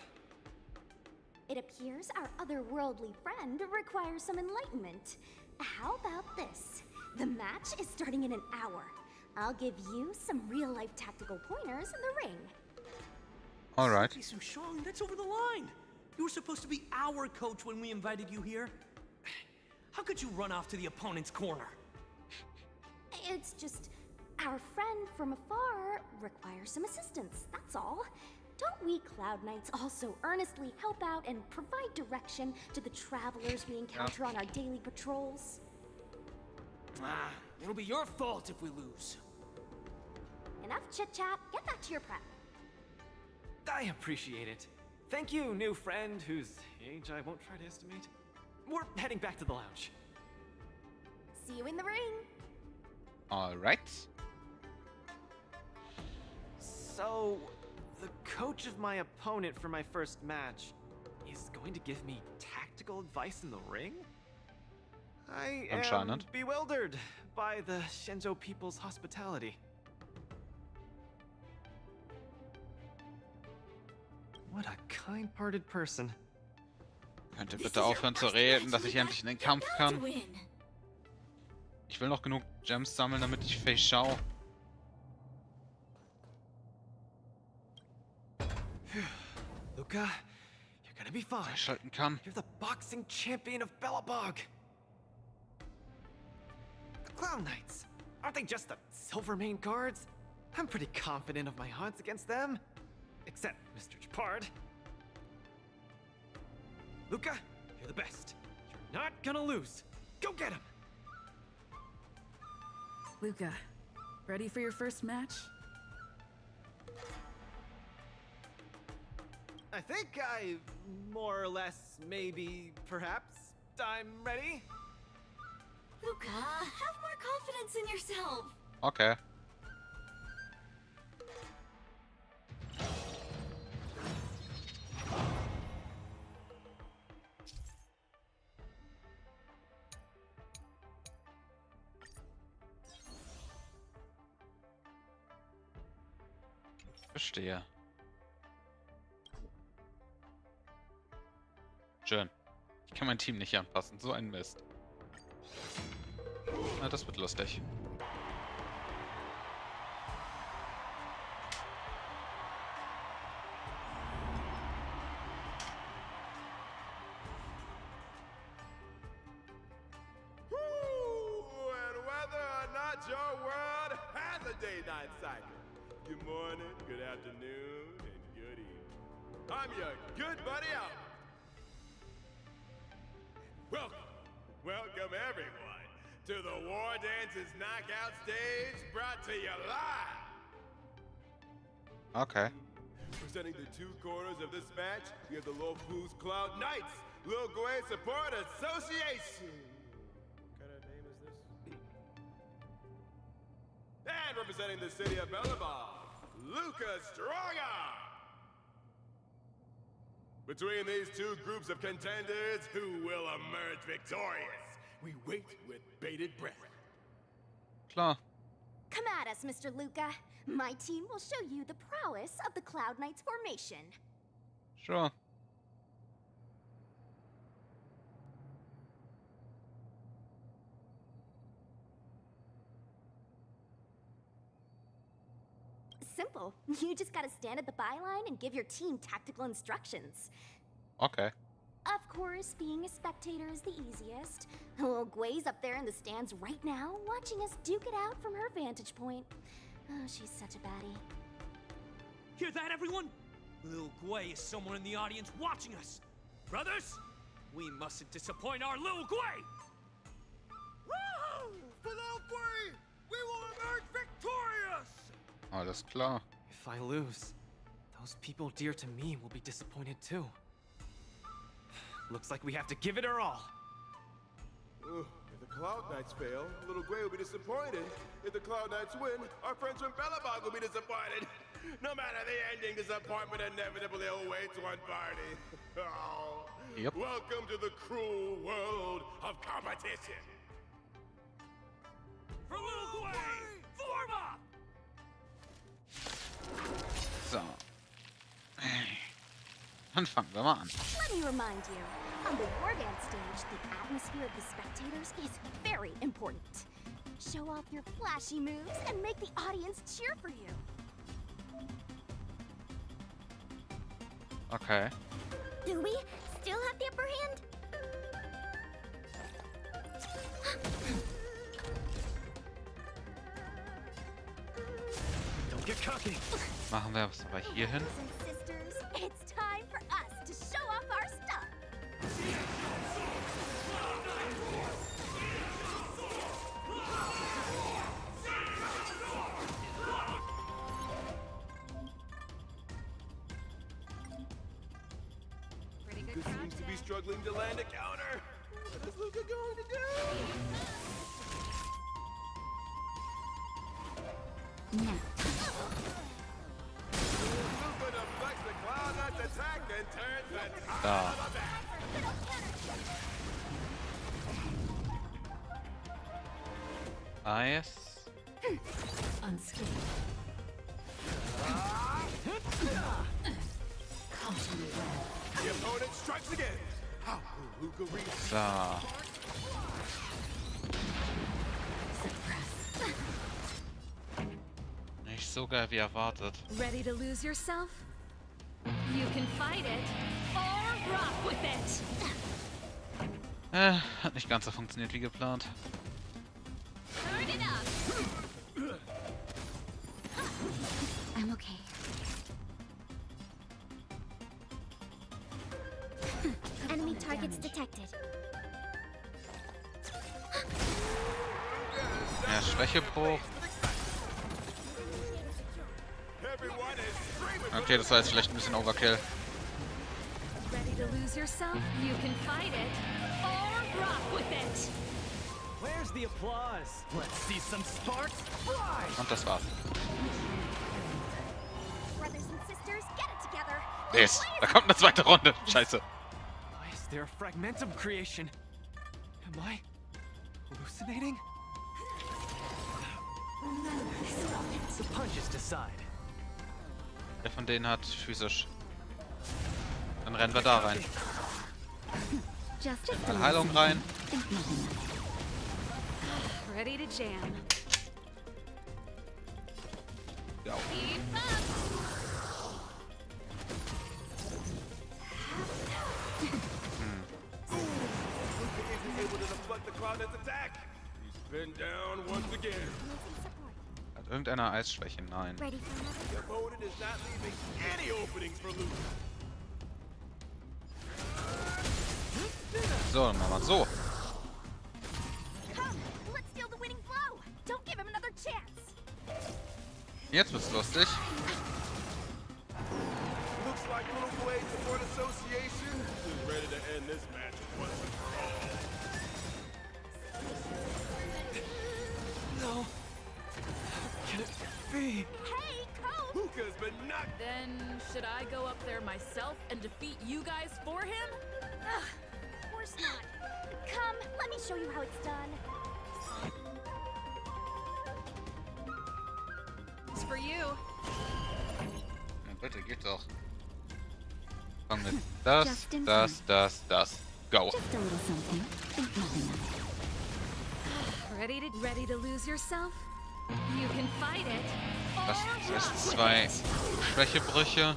It appears our otherworldly friend requires some enlightenment. How about this? The match is starting in an hour. I'll give you some real-life tactical pointers in the ring. Alright. Hey, Sushang, that's over the line. You were supposed to be our coach when we invited you here. How could you run off to the opponent's corner? It's just, our friend from afar requires some assistance, that's all. Don't we Cloud Knights also earnestly help out and provide direction to the travelers we encounter on our daily patrols? It'll be your fault if we lose. Enough chit-chat, get back to your prep. I appreciate it. Thank you, new friend whose age I won't try to estimate. We're heading back to the lounge. See you in the ring. Alright. So, the coach of my opponent for my first match is going to give me tactical advice in the ring? I am Anscheinend. bewildered by the Shenzhou people's hospitality. What a kind-hearted person. Könnt ihr bitte aufhören zu reden, dass ich endlich in den Kampf kann? Ich will noch genug Gems sammeln, damit ich Fei Shao. Luca, you're gonna be fine. Schalten kann. You're the boxing champion of Belobog. The Clown Knights, aren't they just the Silvermane guards? I'm pretty confident of my odds against them. Except Mr. Japard. Luca, you're the best. You're not gonna lose. Go get him! Luca, ready for your first match? I think more or less, maybe, perhaps, I'm ready. Luca, have more confidence in yourself. Okay. Verstehe. Schön. Ich kann mein Team nicht anpassen. So ein Mist. Na, das wird lustig. And whether or not your world has a day-night cycle, good morning, good afternoon, and good evening. I'm your good buddy Albert. Welcome everyone to the War Dances Knockout Stage, brought to you live. Okay. Presenting the two corners of this match, we have the Lofu's Cloud Knights, Lil Gwei Support Association. What kind of name is this? And representing the city of Belobog, Luca Strongarm. Between these two groups of contenders, who will emerge victorious? We wait with bated breath. Klar. Come at us, Mr. Luca. My team will show you the prowess of the Cloud Knights formation. Sure. Simple. You just gotta stand at the byline and give your team tactical instructions. Okay. Of course, being a spectator is the easiest. Lil Gwei's up there in the stands right now, watching us duke it out from her vantage point. Oh, she's such a baddie. Hear that, everyone? Lil Gwei is somewhere in the audience watching us. Brothers, we mustn't disappoint our Lil Gwei! Woohoo! For Lil Gwei, we will emerge victorious! Alles klar. If I lose, those people dear to me will be disappointed too. Looks like we have to give it our all. If the Cloud Knights fail, Little Gwei will be disappointed. If the Cloud Knights win, our friends from Belobog will be disappointed. No matter the ending, disappointment inevitably awaits one party. Oh. Yep. Welcome to the cruel world of competition. For Lil Gwei, form up! So. Dann fangen wir mal an. Let me remind you, on the War Dance stage, the atmosphere of the spectators is very important. Show off your flashy moves and make the audience cheer for you. Okay. Do we still have the upper hand? Don't get cocky. Machen wir es aber hier hin. Brothers and sisters, it's time for us to show off our stuff. Pretty good Luca crowd seems to be today. struggling to land a counter. What is Luca going to do? Now. Luca deflects the Cloud Knight's attack and turns the tide Da. of the back. Nice. Unscathed. So. Nicht so geil wie erwartet. Ready to lose yourself? You can fight it or rock with it. Hat nicht ganz so funktioniert wie geplant. Turn it up. I'm okay. Enemy targets detected. Ja, Schwächebruch. Okay, das war jetzt vielleicht ein bisschen Overkill. Ready to lose yourself? You can fight it or rock with it. Where's the applause? Let's see some sparks fly! Und das war's. Brothers and sisters, get it together. Yes, da kommt eine zweite Runde. Scheiße. Why is there a fragmentum creation? Am I hallucinating? The punches decide. Wer von denen hat physisch? Dann rennen wir da rein. Mal Heilung rein. Ready to jam. Ja. Hat irgendeiner Eisschwäche? Nein. So, dann machen wir so. Let's steal the winning blow. Don't give him another chance. Jetzt wird's lustig. Looks like Little Blade Support Association is ready to end this match once and for all. No. How can it be? Hey, Coach! Luca's been knocked. Then should I go up there myself and defeat you guys for him? Ugh, of course not. Come, let me show you how it's done. It's for you. Na bitte, geht doch. Fangen wir das, das. Go. Just a little something. Think nothing of it. Ready to lose yourself? You can fight it. Das ist zwei Schwächebrüche.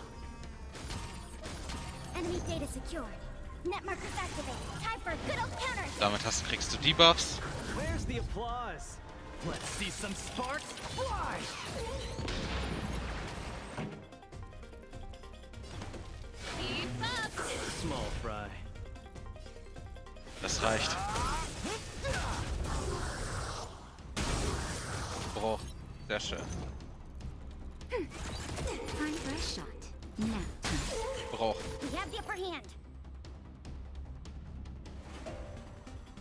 Enemy data secured. Net markers activated. Time for a good old counter. Damit kriegst du Debuffs. Where's the applause? Let's see some sparks fly! Small fry. Das reicht. Bruch. Sehr schön. Time for a shot. Now. Bruch. We have the upper hand.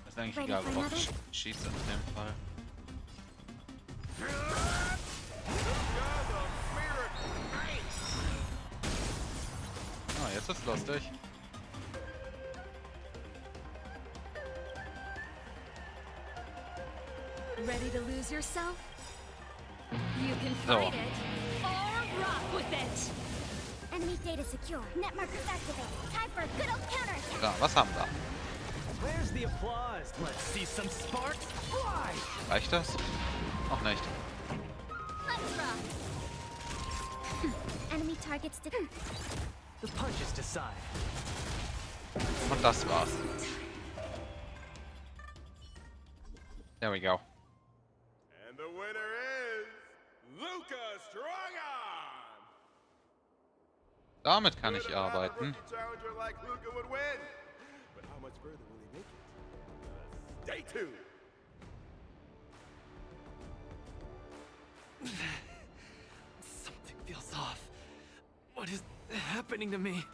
Ist eigentlich egal, worauf ich schieße in dem Fall. Ah, jetzt ist lustig. Ready to lose yourself? You can fight it or rock with it. Enemy data secure. Net markers activated. Time for a good old counter attack. So, was haben wir? Where's the applause? Let's see some sparks fly! Reicht das? Noch nicht. Let's rock. Enemy targets to. The punches decide. Und das war's. There we go. And the winner is Luca Strongarm. Damit kann ich arbeiten. Challenger like Luca would win. But how much further will he make it? Stay tuned. Something feels off. What is happening to me?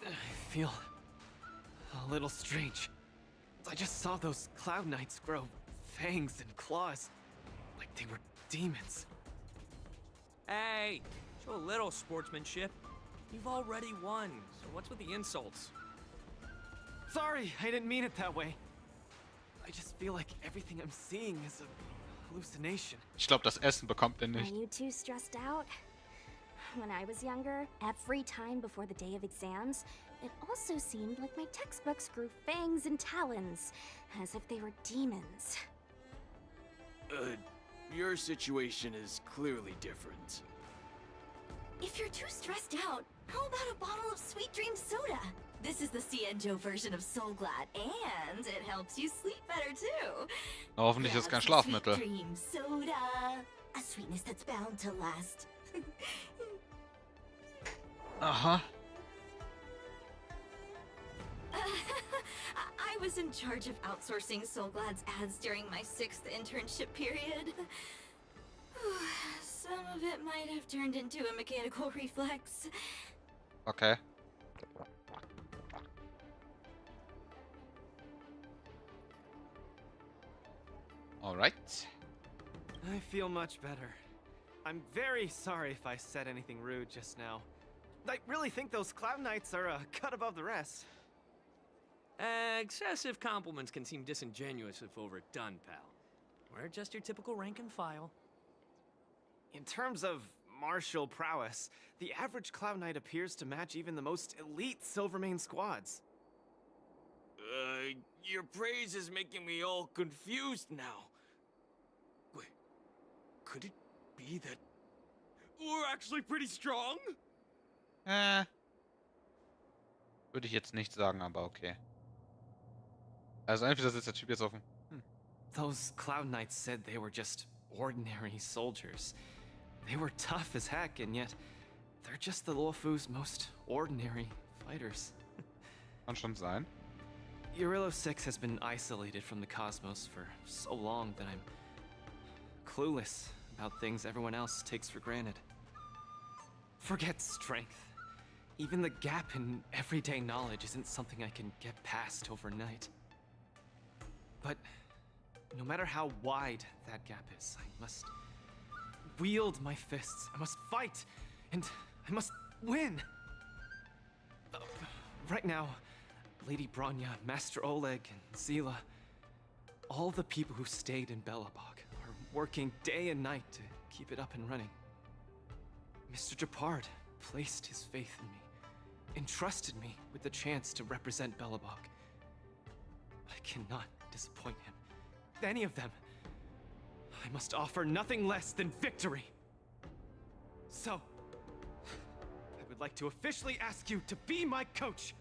I feel a little strange. I just saw those Cloud Knights grow fangs and claws, like they were demons. Hey, show a little sportsmanship. You've already won, so what's with the insults? Sorry, I didn't mean it that way. I just feel like everything I'm seeing is a hallucination. Ich glaube, das Essen bekommt er Are nicht. you too stressed out? When I was younger, every time before the day of exams, it also seemed like my textbooks grew fangs and talons, as if they were demons. Your situation is clearly different. If you're too stressed out, how about a bottle of Sweet Dream soda? This is the Cienjo version of Soul Glad, and it helps you sleep better too. Hoffentlich ist kein Schlafmittel. Sweet Dream soda, a sweetness that's bound to last. Aha. I was in charge of outsourcing Soul Glad's ads during my 6th internship period. Some of it might have turned into a mechanical reflex. Okay. Alright. I feel much better. I'm very sorry if I said anything rude just now. I really think those Cloud Knights are a cut above the rest. Excessive compliments can seem disingenuous if overdone, pal. We're just your typical rank and file. In terms of martial prowess, the average Cloud Knight appears to match even the most elite Silvermane squads. Your praise is making me all confused now. Wait, could it be that we're actually pretty strong? Würde ich jetzt nicht sagen, aber okay. Also entweder sitzt der Typ jetzt auf dem... Those Cloud Knights said they were just ordinary soldiers. They were tough as heck, and yet they're just the Luofu's most ordinary fighters. Kann schon sein. Urilo 6 has been isolated from the cosmos for so long that I'm clueless about things everyone else takes for granted. Forget strength. Even the gap in everyday knowledge isn't something I can get past overnight. But no matter how wide that gap is, I must wield my fists. I must fight, and I must win. Right now, Lady Bronya, Master Oleg, and Zila, all the people who stayed in Belobog are working day and night to keep it up and running. Mr. Japard placed his faith in me, entrusted me with the chance to represent Belobog. I cannot disappoint him. Any of them. I must offer nothing less than victory. So, I would like to officially ask you to be my coach.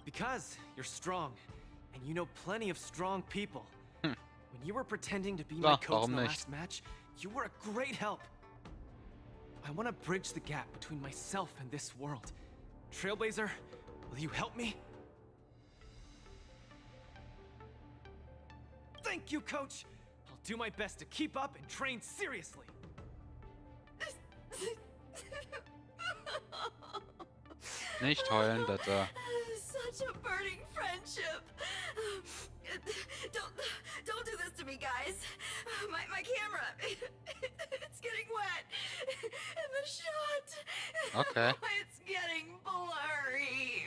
Because you're strong, and you know plenty of strong people. When you were pretending to be my coach in the last match, you were a great help. I want to bridge the gap between myself and this world. Trailblazer, will you help me? Thank you, Coach! I'll do my best to keep up and train seriously. Nicht heulen, bitte. Such a burning friendship. Don't do this to me, guys. My camera, it's getting wet. And the shot. Okay. It's getting blurry.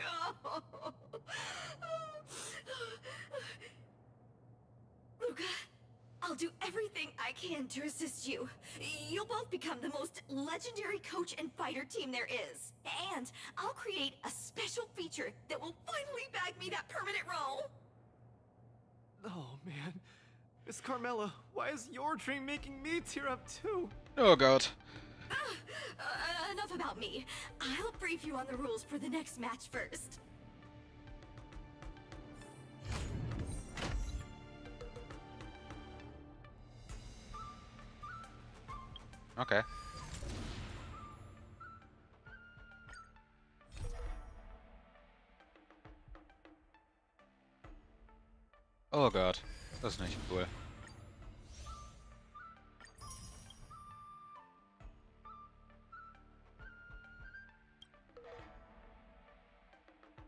Luca, I'll do everything I can to assist you. You'll both become the most legendary coach and fighter team there is. And I'll create a special feature that will finally bag me that permanent role. Oh, man. Miss Carmela, why is your dream making me tear up too? Oh, God. Enough about me. I'll brief you on the rules for the next match first. Okay. Oh Gott, das ist nicht cool.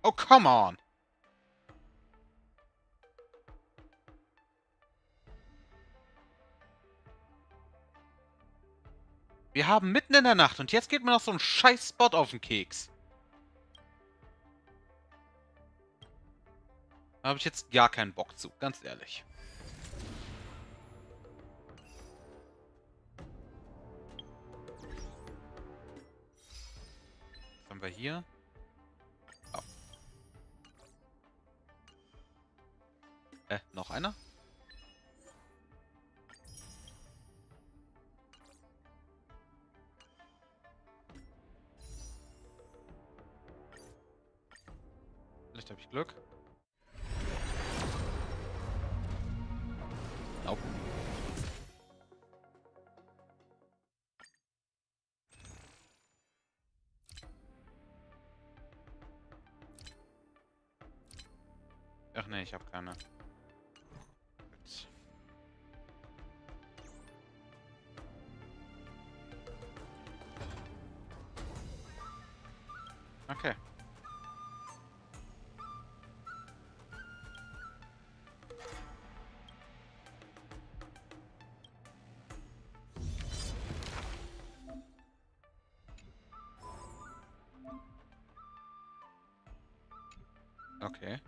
Oh, come on! Wir haben mitten in der Nacht und jetzt geht mir noch so ein scheiß Spot auf den Keks. Da habe ich jetzt gar keinen Bock zu, ganz ehrlich. wir hier. Oh. Noch einer? Vielleicht habe ich Glück. Nope. Ach nee, ich habe keine. Gut. Okay. Okay.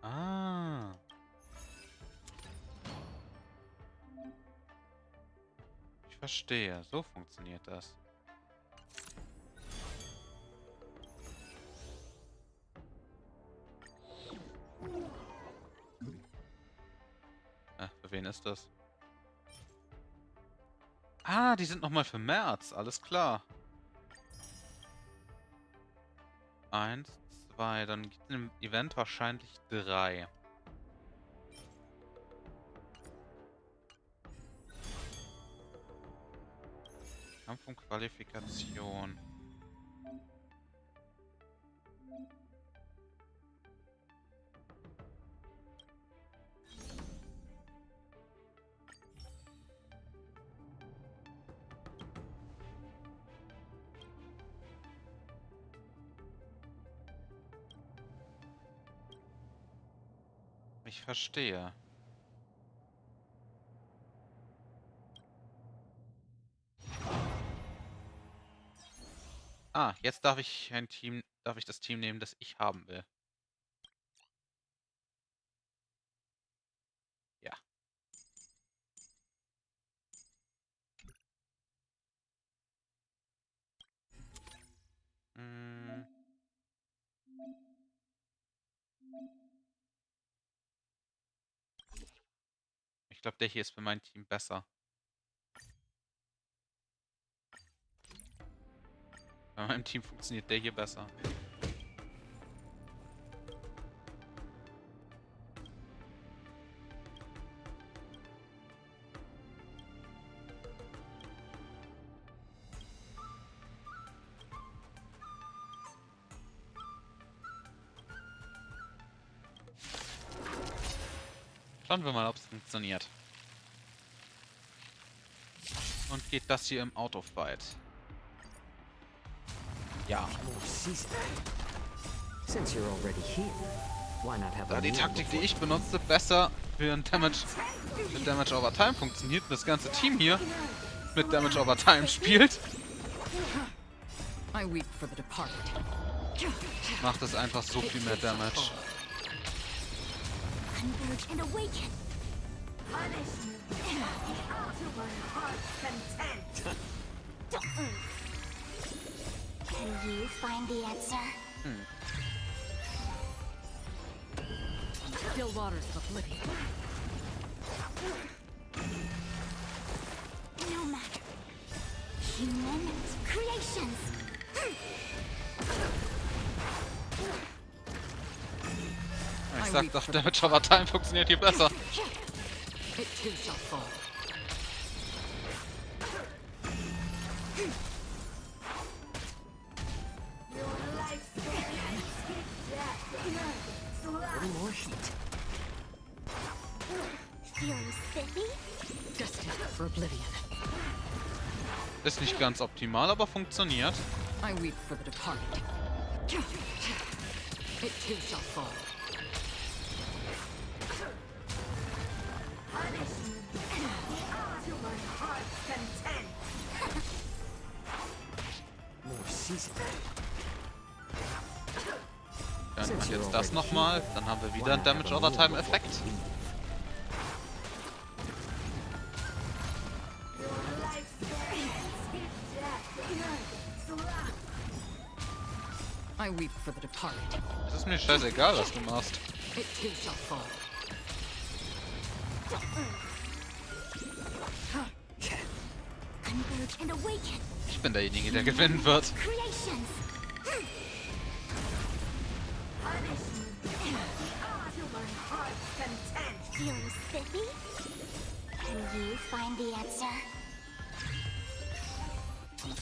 Ah. Ich verstehe. So funktioniert das. Für wen ist das? Ah, die sind nochmal für März. Alles klar. 1, 2, dann gibt es im Event wahrscheinlich 3. Kampf und Qualifikation. Ich verstehe. Ah, jetzt darf ich das Team nehmen, das ich haben will. Ja. Ich glaube, der hier ist für mein Team besser. Bei meinem Team funktioniert der hier besser. Schauen wir mal, ob es funktioniert. Und geht das hier im Autofight? Ja. Da die Taktik, die ich benutze, besser für ein Damage over Time funktioniert und das ganze Team hier mit Damage over Time spielt, macht es einfach so viel mehr Damage. Can you find the answer? Still waters of oblivion. No matter. Human creations. Ich sag doch, Damage over Time funktioniert hier besser. It too shall fall. More heat. Feeling spiffy? Destined for oblivion. Ist nicht ganz optimal, aber funktioniert. I weep for the departed. It too shall fall. More season. Und jetzt das nochmal. Dann haben wir wieder einen Damage Order Time Effekt. I weep for the departed. Es ist mir scheißegal, was du machst. It too shall fall. Converge and awaken. Ich bin derjenige, der gewinnen wird. Creations. Feeling spiffy? Can you find the answer?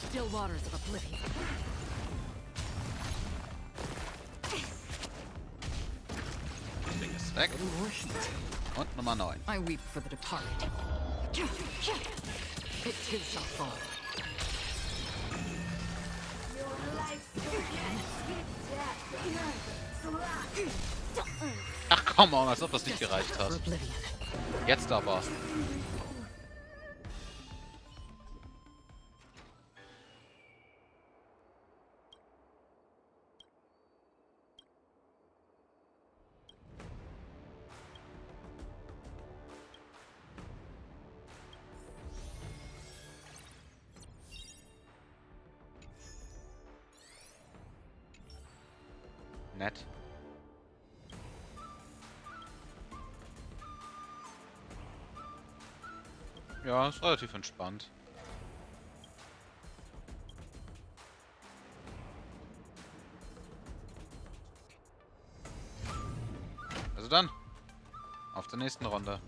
Still waters of oblivion. Ding ist weg. Und Nummer 9. I weep for the departed. It too shall fall. Ach komm on, als ob das nicht gereicht hat. Jetzt aber. Nett. Ja, ist relativ entspannt. Also dann, auf zur nächsten Runde.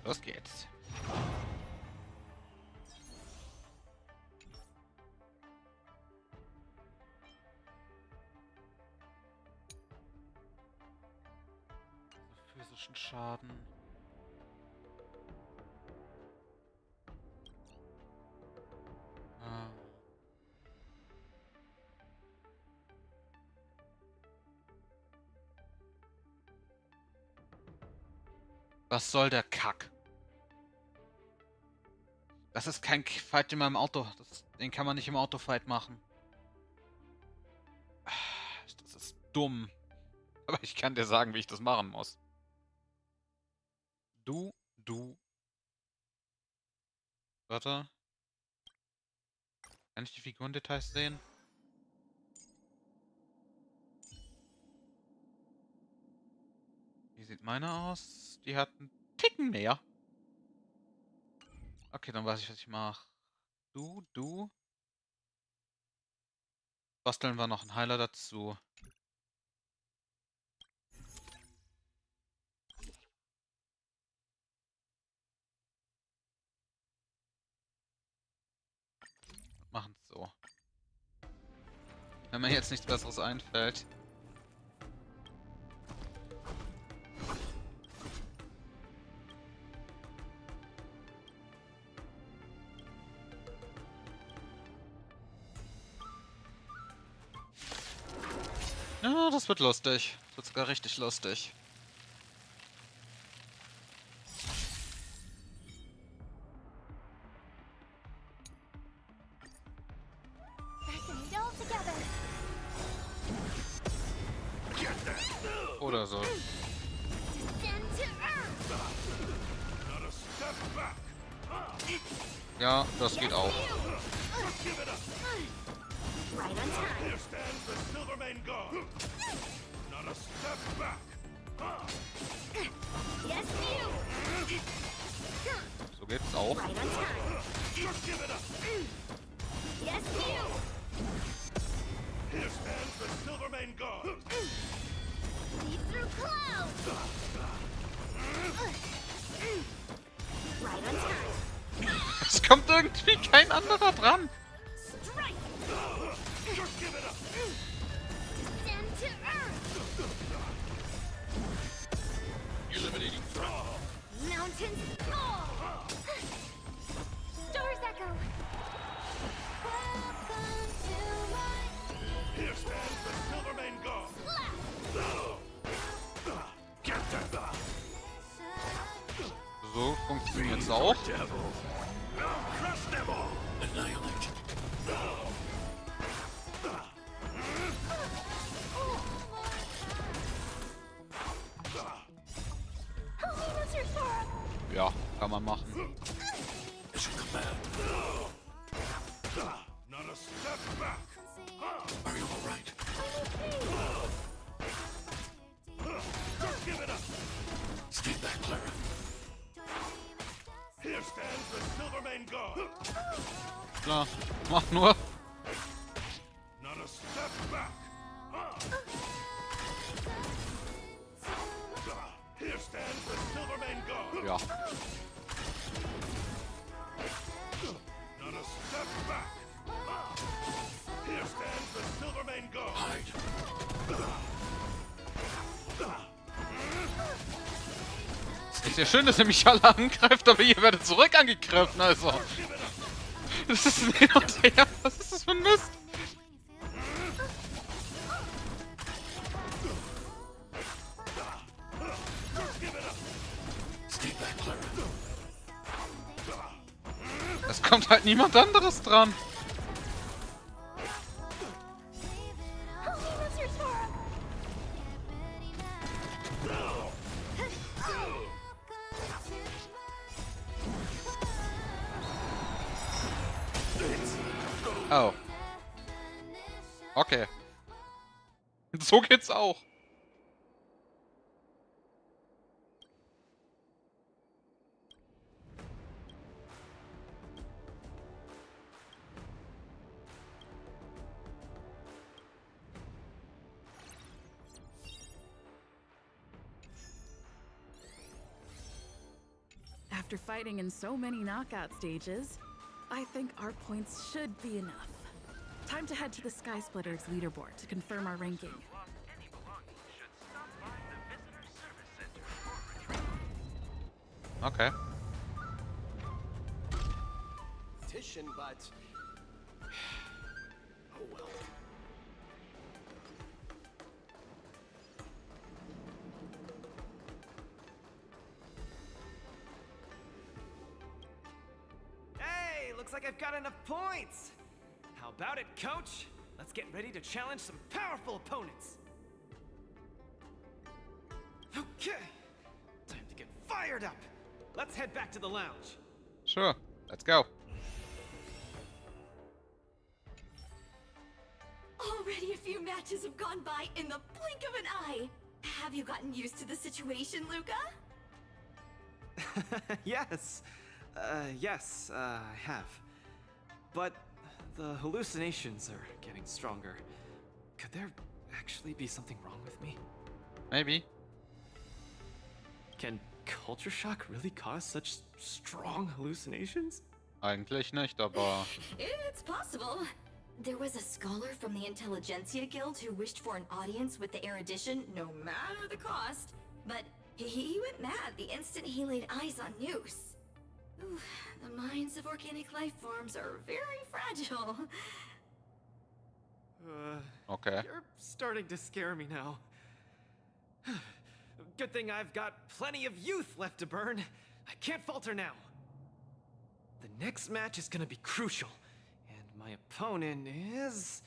Los geht's. Physischen Schaden. Ah. Was soll der Kack? Das ist kein Fight, den man im Auto... Den kann man nicht im Autofight machen. Das ist dumm. Aber ich kann dir sagen, wie ich das machen muss. Du. Warte. Kann ich die Figurendetails sehen? Wie sieht meine aus? Die hat einen Ticken mehr. Okay, dann weiß ich, was ich mache. Du. Basteln wir noch einen Heiler dazu. Machen es so. Wenn mir jetzt nichts Besseres einfällt. Ja, das wird lustig. Das wird sogar richtig lustig. Oder so. Ja, das geht auch. So geht's auch. Es kommt irgendwie kein anderer dran. Funktioniert's auch? Ja, kann man machen. Are you all right? Stay back, Clara. Here stands the Silvermane Guard. Klar, mach nur. Not a step back. Here stands the Silvermane Guard. Ja. Not a step back. Here stands the Silvermane Guard. Ist ja schön, dass ihr mich alle angreift, aber ihr werdet zurück angegriffen, also. Das ist ein Hin und Her. Was ist das für ein Mist? Es kommt halt niemand anderes dran. Oh. Okay. So geht's auch. After fighting in so many knockout stages, I think our points should be enough. Time to head to the Sky Splitters leaderboard to confirm our ranking. Okay. Petition, but oh well. Hey, looks like I've got enough points. How about it, coach? Let's get ready to challenge some powerful opponents. Okay, time to get fired up. Let's head back to the lounge. Sure, let's go. Already a few matches have gone by in the blink of an eye. Have you gotten used to the situation, Luca? Yes. Yes, I have. But the hallucinations are getting stronger. Could there actually be something wrong with me? Maybe. Can culture shock really cause such strong hallucinations? Eigentlich nicht, aber... It's possible. There was a scholar from the Intelligentsia Guild who wished for an audience with the erudition, no matter the cost. But he went mad the instant he laid eyes on Noose. Ooh, the minds of organic life forms are very fragile. Okay. You're starting to scare me now. Good thing I've got plenty of youth left to burn. I can't falter now. The next match is gonna be crucial. And my opponent is...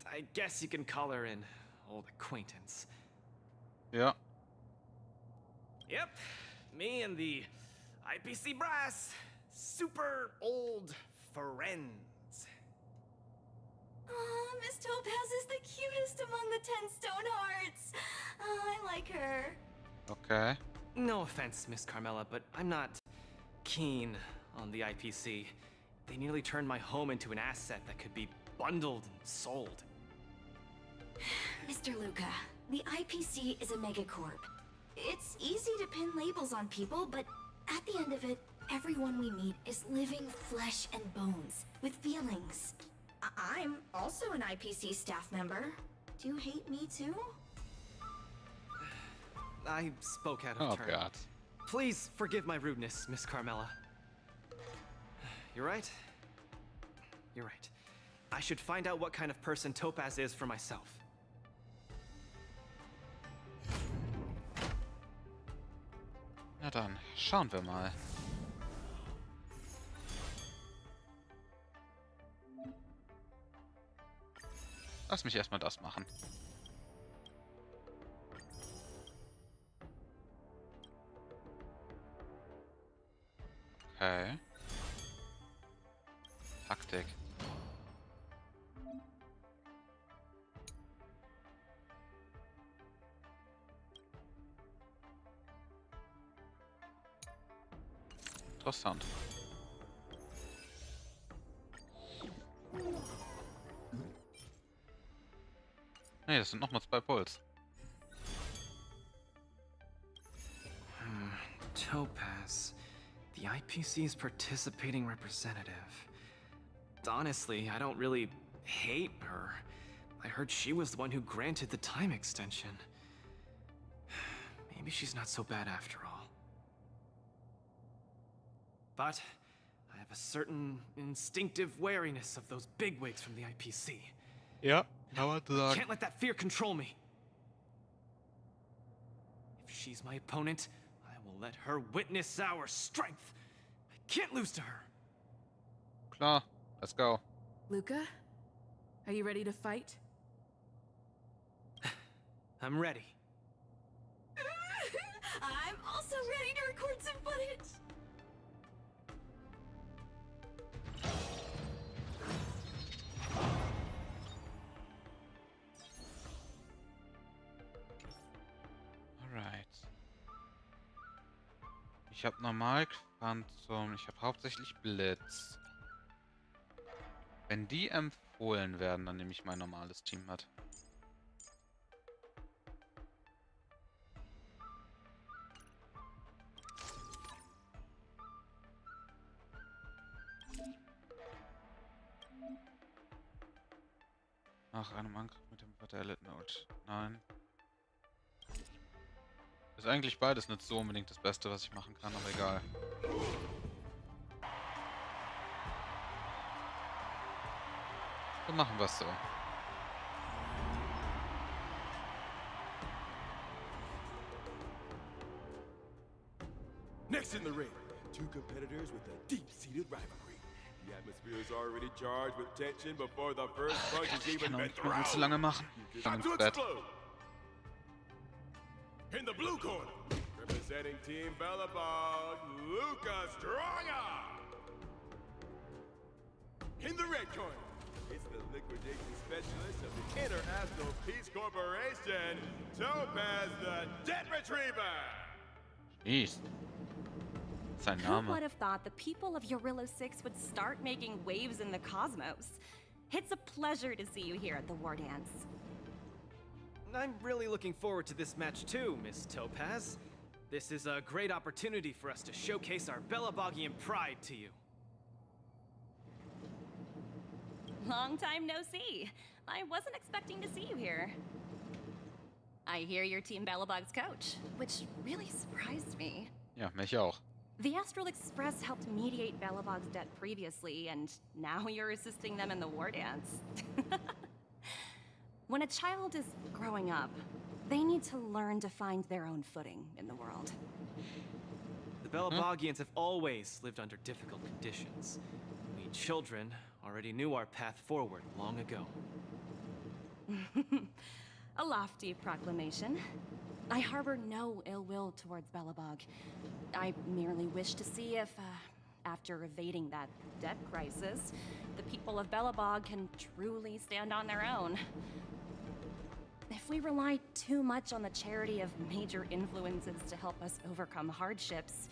I guess you can call her an old acquaintance. Yeah. Yep. Me and the IPC brass. Super old friends. Aw, Miss Topaz is the cutest among the 10 stone hearts. I like her. Okay. No offense, Miss Carmela, but I'm not keen on the IPC. They nearly turned my home into an asset that could be bundled and sold. Mr. Luca, the IPC is a megacorp. It's easy to pin labels on people, but at the end of it, everyone we meet is living flesh and bones, with feelings. I'm also an IPC staff member. Do you hate me too? I spoke out of turn. Oh, God. Please forgive my rudeness, Miss Carmela. You're right. You're right. I should find out what kind of person Topaz is for myself. Na dann, schauen wir mal. Lass mich erstmal das machen. Okay. Taktik. Interessant. Nee, das sind nochmal 2 Puls. Topaz. The IPC's participating representative. Honestly, I don't really hate her. I heard she was the one who granted the time extension. Maybe she's not so bad after all. But I have a certain instinctive wariness of those bigwigs from the IPC. Ja, kann man sagen. Can't let that fear control me. If she's my opponent, I will let her witness our strength. I can't lose to her. Klar, let's go. Luca, are you ready to fight? I'm ready. I'm also ready to record some footage. Alright. Ich habe normal Quantum, ich habe hauptsächlich Blitz. Wenn die empfohlen werden, dann nehme ich mein normales Team mit. Nach einem Angriff mit dem Wort der erlittenen Ult. Nein. Ist eigentlich beides nicht so unbedingt das Beste, was ich machen kann, aber egal. Dann machen wir es so. Next in the ring, 2 competitors with a deep-seated rivalry. The atmosphere is already charged with tension before the first punch has even been thrown. Zu lange machen. Time to explode. In the blue corner, representing Team Bellabog, Luca Stronger. In the red corner, it's the liquidation specialist of the International Peace Corporation, Topaz the Debt Retriever. Jeez. Sein Who Name. would have thought the people of Eurillo 6 would start making waves in the cosmos? It's a pleasure to see you here at the War Dance. I'm really looking forward to this match too, Miss Topaz. This is a great opportunity for us to showcase our Bellabogian pride to you. Long time no see. I wasn't expecting to see you here. I hear you're Team Bellabog's coach, which really surprised me. Ja, mich auch. The Astral Express helped mediate Bellabog's debt previously, and now you're assisting them in the War Dance. When a child is growing up, they need to learn to find their own footing in the world. The Bellabogians have always lived under difficult conditions. We children already knew our path forward long ago. A lofty proclamation. I harbor no ill will towards Bellabog. I merely wish to see if, after evading that debt crisis, the people of Bellabog can truly stand on their own. If we rely too much on the charity of major influences to help us overcome hardships,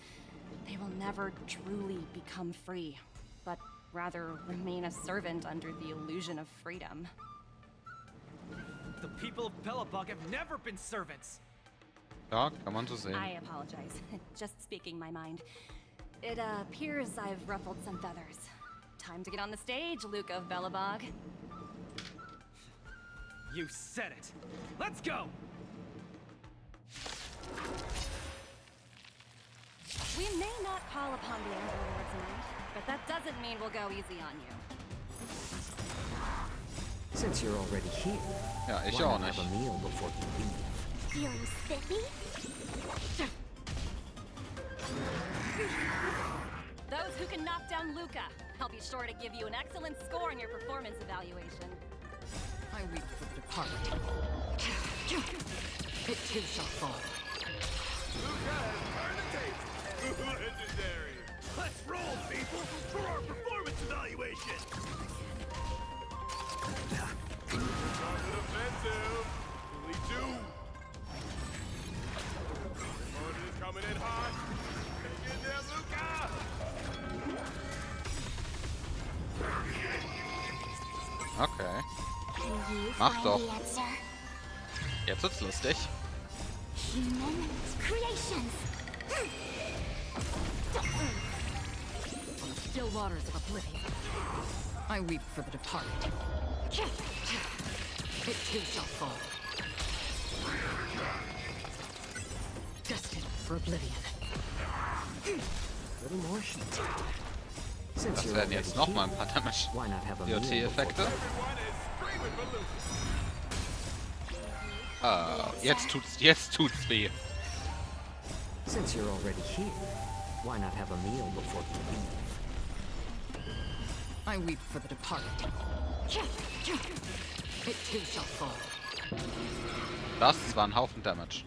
they will never truly become free, but rather remain a servant under the illusion of freedom. The people of Bellabog have never been servants! Ja, kann man so sehen. I apologize. Just speaking my mind. It appears I've ruffled some feathers. Time to get on the stage, Luca of Bellabog. You said it! Let's go! We may not call upon the Emperor Lord's mind, but that doesn't mean we'll go easy on you. Since you're already here, ja, ich why auch not nicht. have a meal before you leave? Feeling spiffy? Those who can knock down Luca, I'll be sure to give you an excellent score in your performance evaluation. I weep for the departed. It too shall fall. Luca has earned a taste. Legendary. Let's roll, people, for our performance evaluation! On the defensive. Only two. Opponent is coming in hot. Take it there, Luca! Okay. Mach doch. Jetzt wird's lustig. Human creations. Still waters of oblivion. I weep for the departed. It too shall fall. Destined for oblivion. Little more heat. Das werden jetzt nochmal ein paar DOT-Effekte. Jetzt tut's weh. Since you're already here, why not have a meal before you leave? I weep for the departed. It too shall fall. Das war ein Haufen Damage.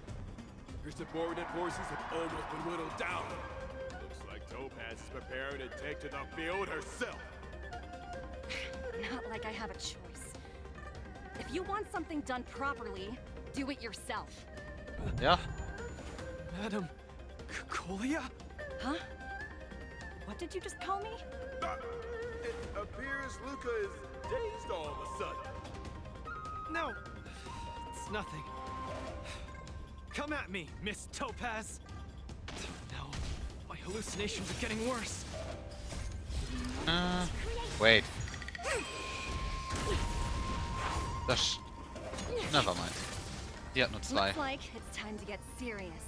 Your subordinate forces have almost been whittled down. Looks like Topaz is preparing to take to the field herself. Not like I have a choice. If you want something done properly, do it yourself. Ja. Madam Colia? Huh? What did you just call me? It appears Luca is dazed all of a sudden. No, it's nothing. Come at me, Miss Topaz. No, my hallucinations are getting worse. Wait. Das... Never mind. Die hat nur zwei. Looks like it's time to get serious.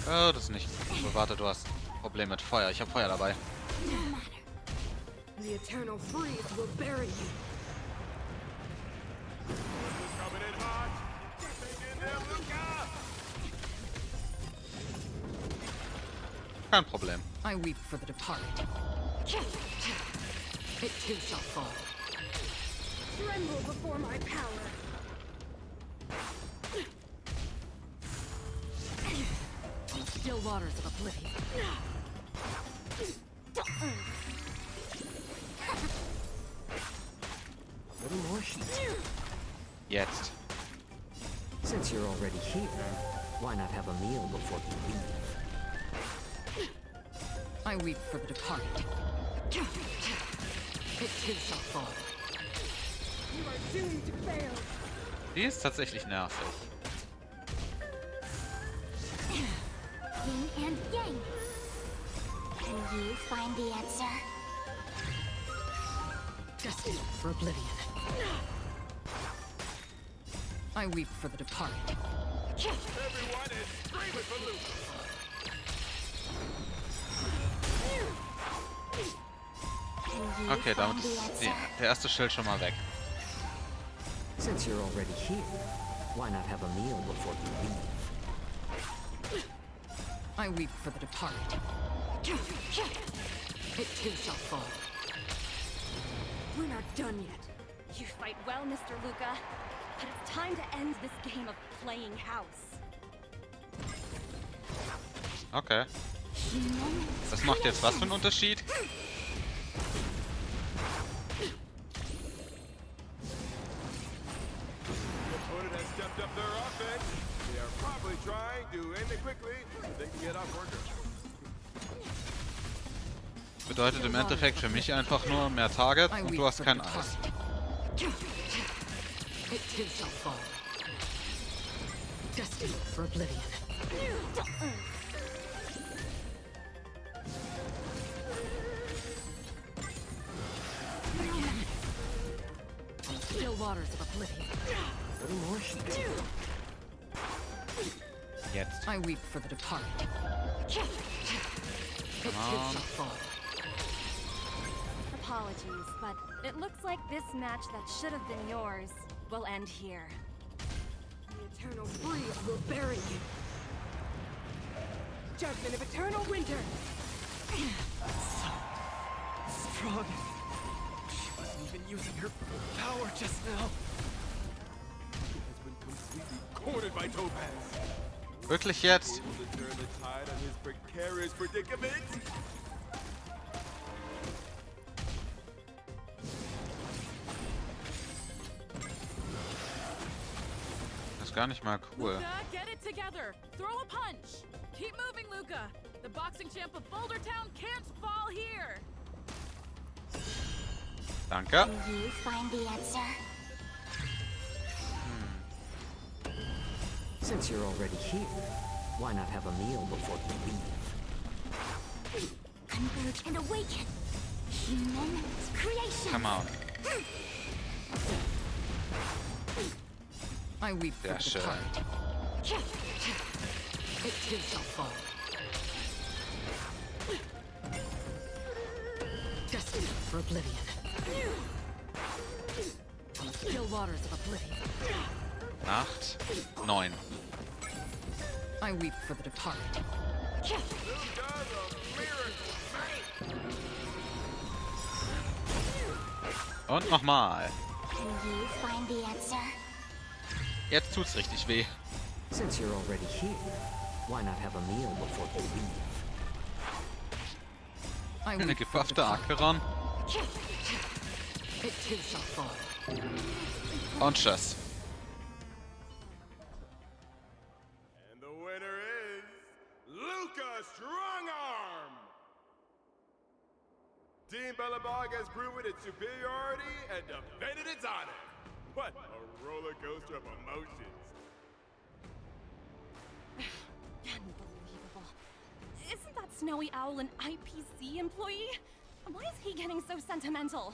Oh, das ist nicht. So, warte, du hast ein Problem mit Feuer. Ich habe Feuer dabei. The eternal freeze will bury you. Coming in hot. Take in there, Luca. Kein Problem. I weep for the departed. It too shall fall. Tremble before my power. Still waters of oblivion. Little more heat. Jetzt. Since you're already here, why not have a meal before you leave? I weep for the departed. It too shall fall. You are doomed to fail. Die ist tatsächlich nervig. Yin and yang. Can you find the answer? Destined for oblivion. I weep for the departed. Everyone is screaming for Luca. Okay, damit ist der erste Schild schon mal weg. Since you're already here, why not have a meal before you leave? I weep for the departed. It too shall fall. We're not done yet. You fight well, Mr. Luca, but it's time to end this game of playing house. Okay. Das macht jetzt was für einen Unterschied? Bedeutet im Endeffekt für mich einfach nur mehr Target und du hast kein Eis. It too shall fall. Destined for oblivion. Still waters of oblivion. Little more heat. Jetzt. I weep for the departed. It too shall fall. Apologies, but it looks like this match that should have been yours will end here. eternal freeze will bury you. Judgment of eternal winter. Strong. She wasn't even using her power just now. She has been completely cornered by Topaz. Wirklich jetzt? Able to turn the tide on his precarious predicament? Das ist gar nicht mal cool. Luca, get it together. Throw a punch. Keep moving, Luca. The boxing champ of Boulder Town can't fall here. Danke. Can you find the answer? Since you're already here, why not have a meal before you leave? Converge and awaken. Human creation. Come on. I weep for Sehr the schön. departed. It too shall fall. Destined for oblivion. On the still waters of oblivion. 8, 9. I weep for the departed. Und nochmal. Can you find the answer? Jetzt tut's richtig weh. Since you're already here, why not have a meal before you leave? Eine gebuffte Acheron. It too shall fall. Und tschüss. And the winner is Luca Strongarm! Team Belobog has proven its superiority and defended its honor. What a roller coaster of emotions. Unbelievable. Isn't that Snowy Owl an IPC employee? Why is he getting so sentimental?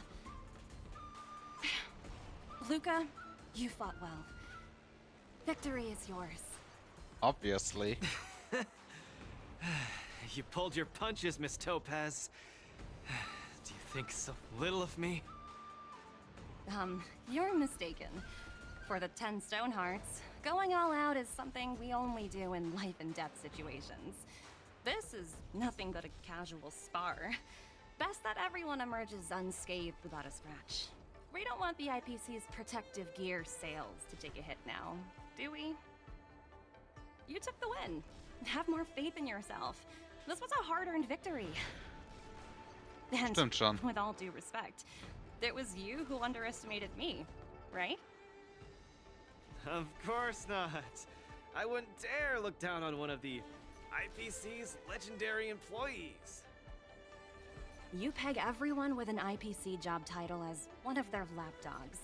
Luca, you fought well. Victory is yours. Obviously. You pulled your punches, Miss Topaz. Do you think so little of me? You're mistaken. For the 10 Stone Hearts, going all out is something we only do in life-and-death situations. This is nothing but a casual spar. Best that everyone emerges unscathed without a scratch. We don't want the IPC's protective gear sales to take a hit now, do we? You took the win. Have more faith in yourself. This was a hard-earned victory. And Stimmt schon. with all due respect, it was you who underestimated me, right? Of course not. I wouldn't dare look down on one of the IPC's legendary employees. You peg everyone with an IPC job title as one of their lapdogs.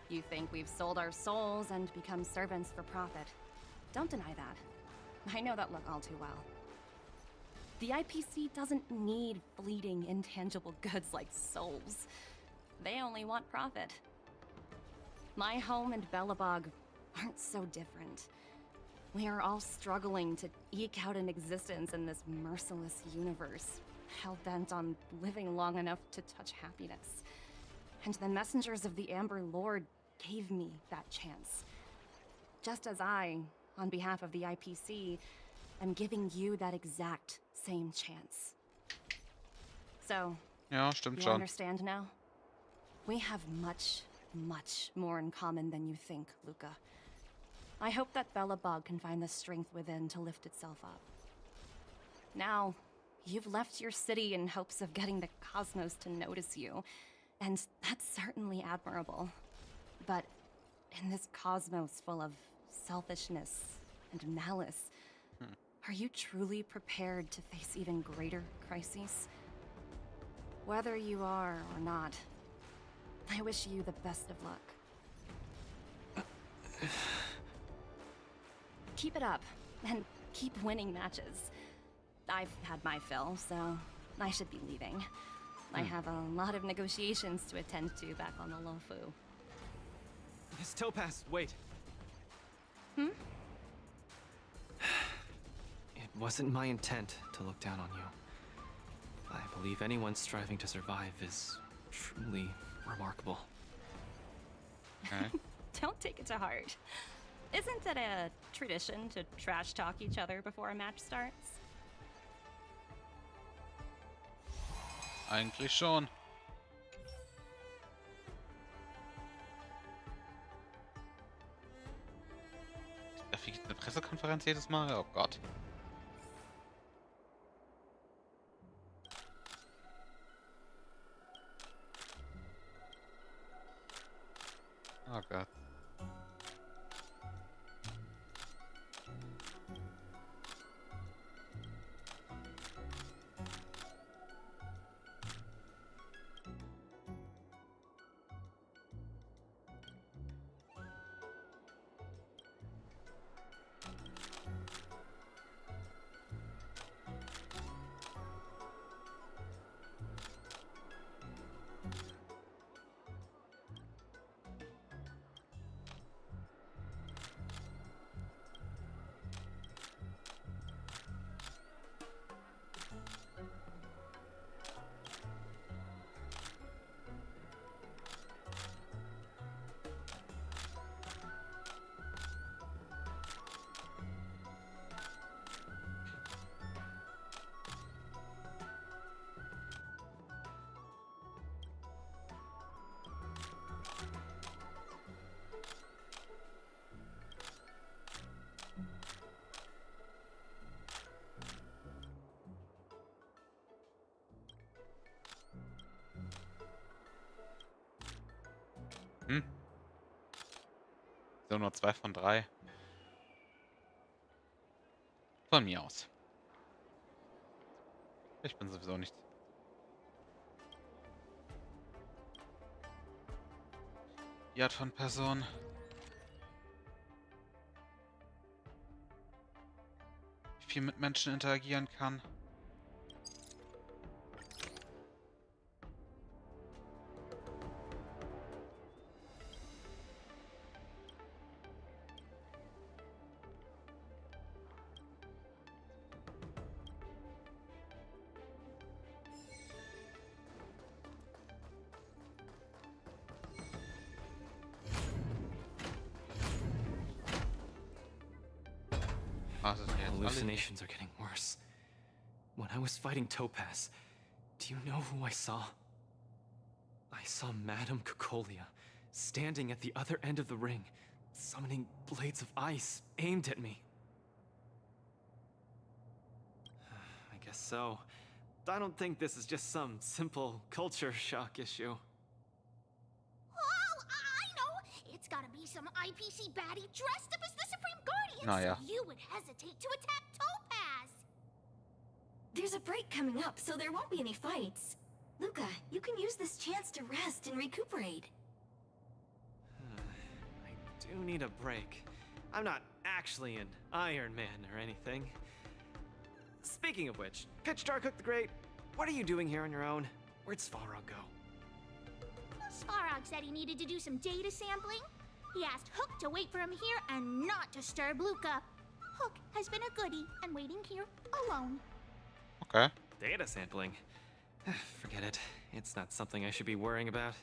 You think we've sold our souls and become servants for profit. Don't deny that. I know that look all too well. The IPC doesn't need fleeting, intangible goods like souls. They only want profit. My home and Belobog aren't so different. We are all struggling to eke out an existence in this merciless universe, hell-bent on living long enough to touch happiness. And the messengers of the Amber Lord gave me that chance. Just as I, on behalf of the IPC, am giving you that exact same chance. So, Ja, stimmt you schon. understand now? We have much, much more in common than you think, Luca. I hope that Belobog can find the strength within to lift itself up. Now, you've left your city in hopes of getting the cosmos to notice you, and that's certainly admirable. But in this cosmos full of selfishness and malice, are you truly prepared to face even greater crises? Whether you are or not, I wish you the best of luck. Keep it up, and keep winning matches. I've had my fill, so I should be leaving. I have a lot of negotiations to attend to back on the Lofu. Miss Topaz, wait. Hmm? It wasn't my intent to look down on you. I believe anyone striving to survive is truly remarkable. Okay. Don't take it to heart. Isn't it a tradition to trash talk each other before a match starts? Eigentlich schon. Da fliegt eine Pressekonferenz jedes Mal? Oh Gott. Oh Gott. So, nur 2 von 3. Von mir aus. Ich bin sowieso nicht. Die Art von Person. Die viel mit Menschen interagieren kann. Hallucinations are getting worse. When I was fighting Topaz, do you know who I saw? I saw Madame Cocolia standing at the other end of the ring, summoning blades of ice aimed at me. I guess so. I don't think this is just some simple culture shock issue. Oh, I know! It's gotta be some IPC baddie dressed up as the Supreme Guardian, Naja. so you would hesitate to attack Topaz! There's a break coming up, so there won't be any fights. Luca, you can use this chance to rest and recuperate. I do need a break. I'm not actually an Iron Man or anything. Speaking of which, Pitch Darkhook the Great, what are you doing here on your own? Where'd Svarog go? Svarog said he needed to do some data sampling. He asked Hook to wait for him here and not disturb Luca. Hook has been a goodie and waiting here alone. Okay. Data sampling? Forget it. It's not something I should be worrying about.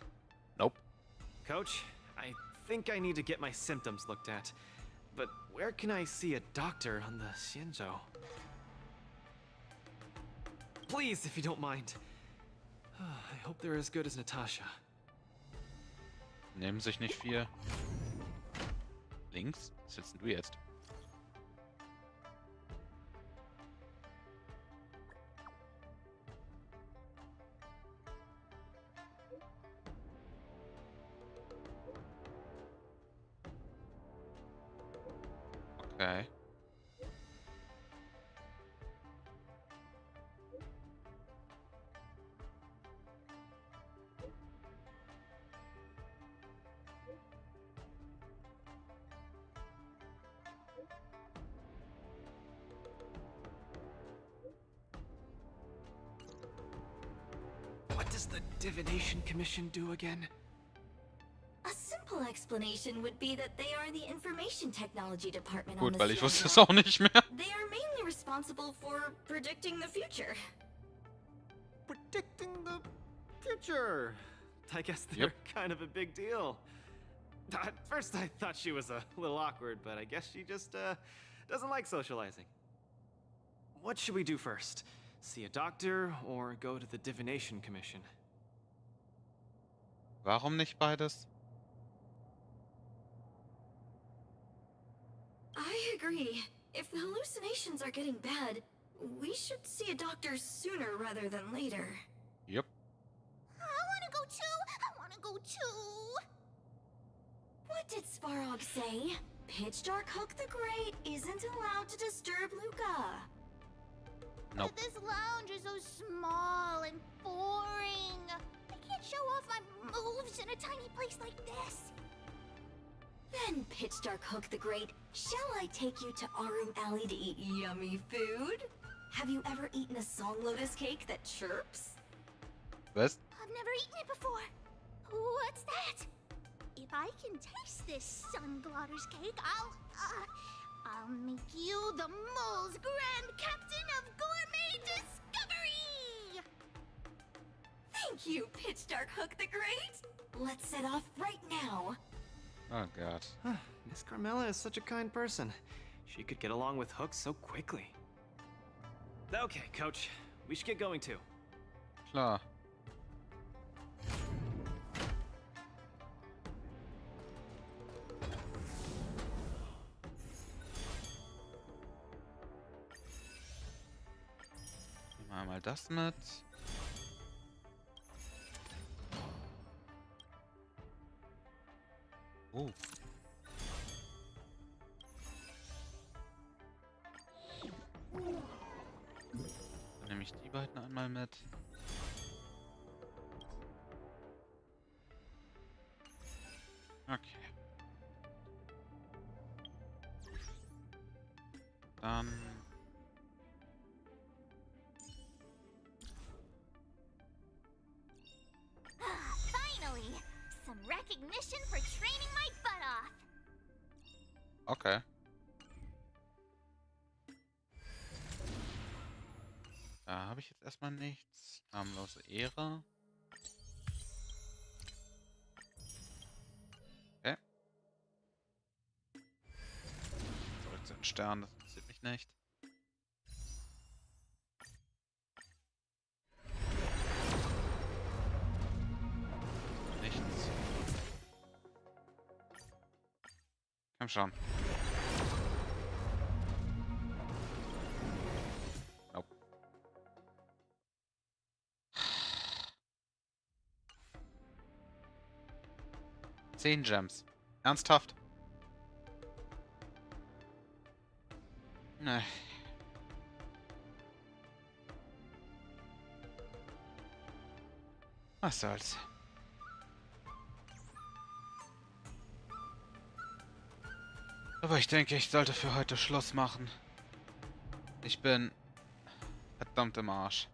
Nope. Coach, I think I need to get my symptoms looked at. But where can I see a doctor on the Xianzhou? Please, if you don't mind. I hope they're as good as Natasha. Nehmen sich nicht viel. Links? Was willst denn du jetzt? Okay. What does the Divination Commission do again? A simple explanation would be that they are the information technology department on Gut, the weil ich wusste es Xianzhou. auch nicht mehr. They are mainly responsible for predicting the future. Predicting the future. I guess they're kind of a big deal. At first I thought she was a little awkward, but I guess she just, doesn't like socializing. What should we do first? See a doctor or go to the Divination Commission? Warum nicht beides? I agree. If the hallucinations are getting bad, we should see a doctor sooner rather than later. Yep. I wanna go too! I wanna go too! What did Svarog say? Pitch Dark Hook the Great isn't allowed to disturb Luca. Nope. But this lounge is so small and boring. I can't show off my moves in a tiny place like this. Then, Pitch Dark Hook the Great, shall I take you to Arum Alley to eat yummy food? Have you ever eaten a song lotus cake that chirps? Was? I've never eaten it before. What's that? If I can taste this sun glotter's cake, I'll make you the mole's grand captain of gourmet discovery! Thank you, Pitch Dark Hook the Great! Let's set off right now. Oh god. Miss Carmela is such a kind person. She could get along with Hook so quickly. Okay, Coach. We should get going too. Klar. Nehmen wir mal das mit. Oh. Dann nehme ich die beiden einmal mit. Okay. Dann... Finally! Some recognition for training my butt off! Okay. Da habe ich jetzt erstmal nichts. Harmlose Ehre. Okay. Zurück zu den Sternen, das interessiert mich nicht. Nichts. Komm schon. Nope. Zehn Gems. Ernsthaft? Nee. Was soll's. Aber ich denke, ich sollte für heute Schluss machen. Ich bin verdammt im Arsch.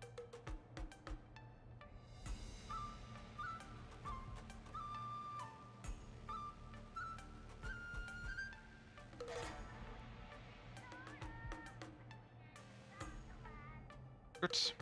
Gut.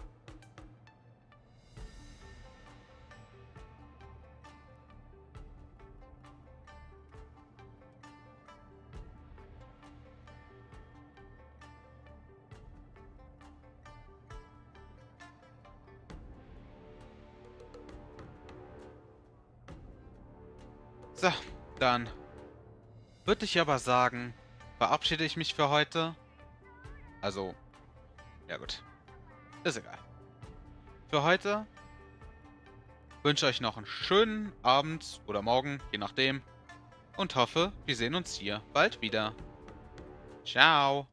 So, dann würde ich aber sagen, verabschiede ich mich für heute. Also, ja gut. Ist egal. Für heute wünsche euch noch einen schönen Abend oder Morgen, je nachdem. Und hoffe, wir sehen uns hier bald wieder. Ciao.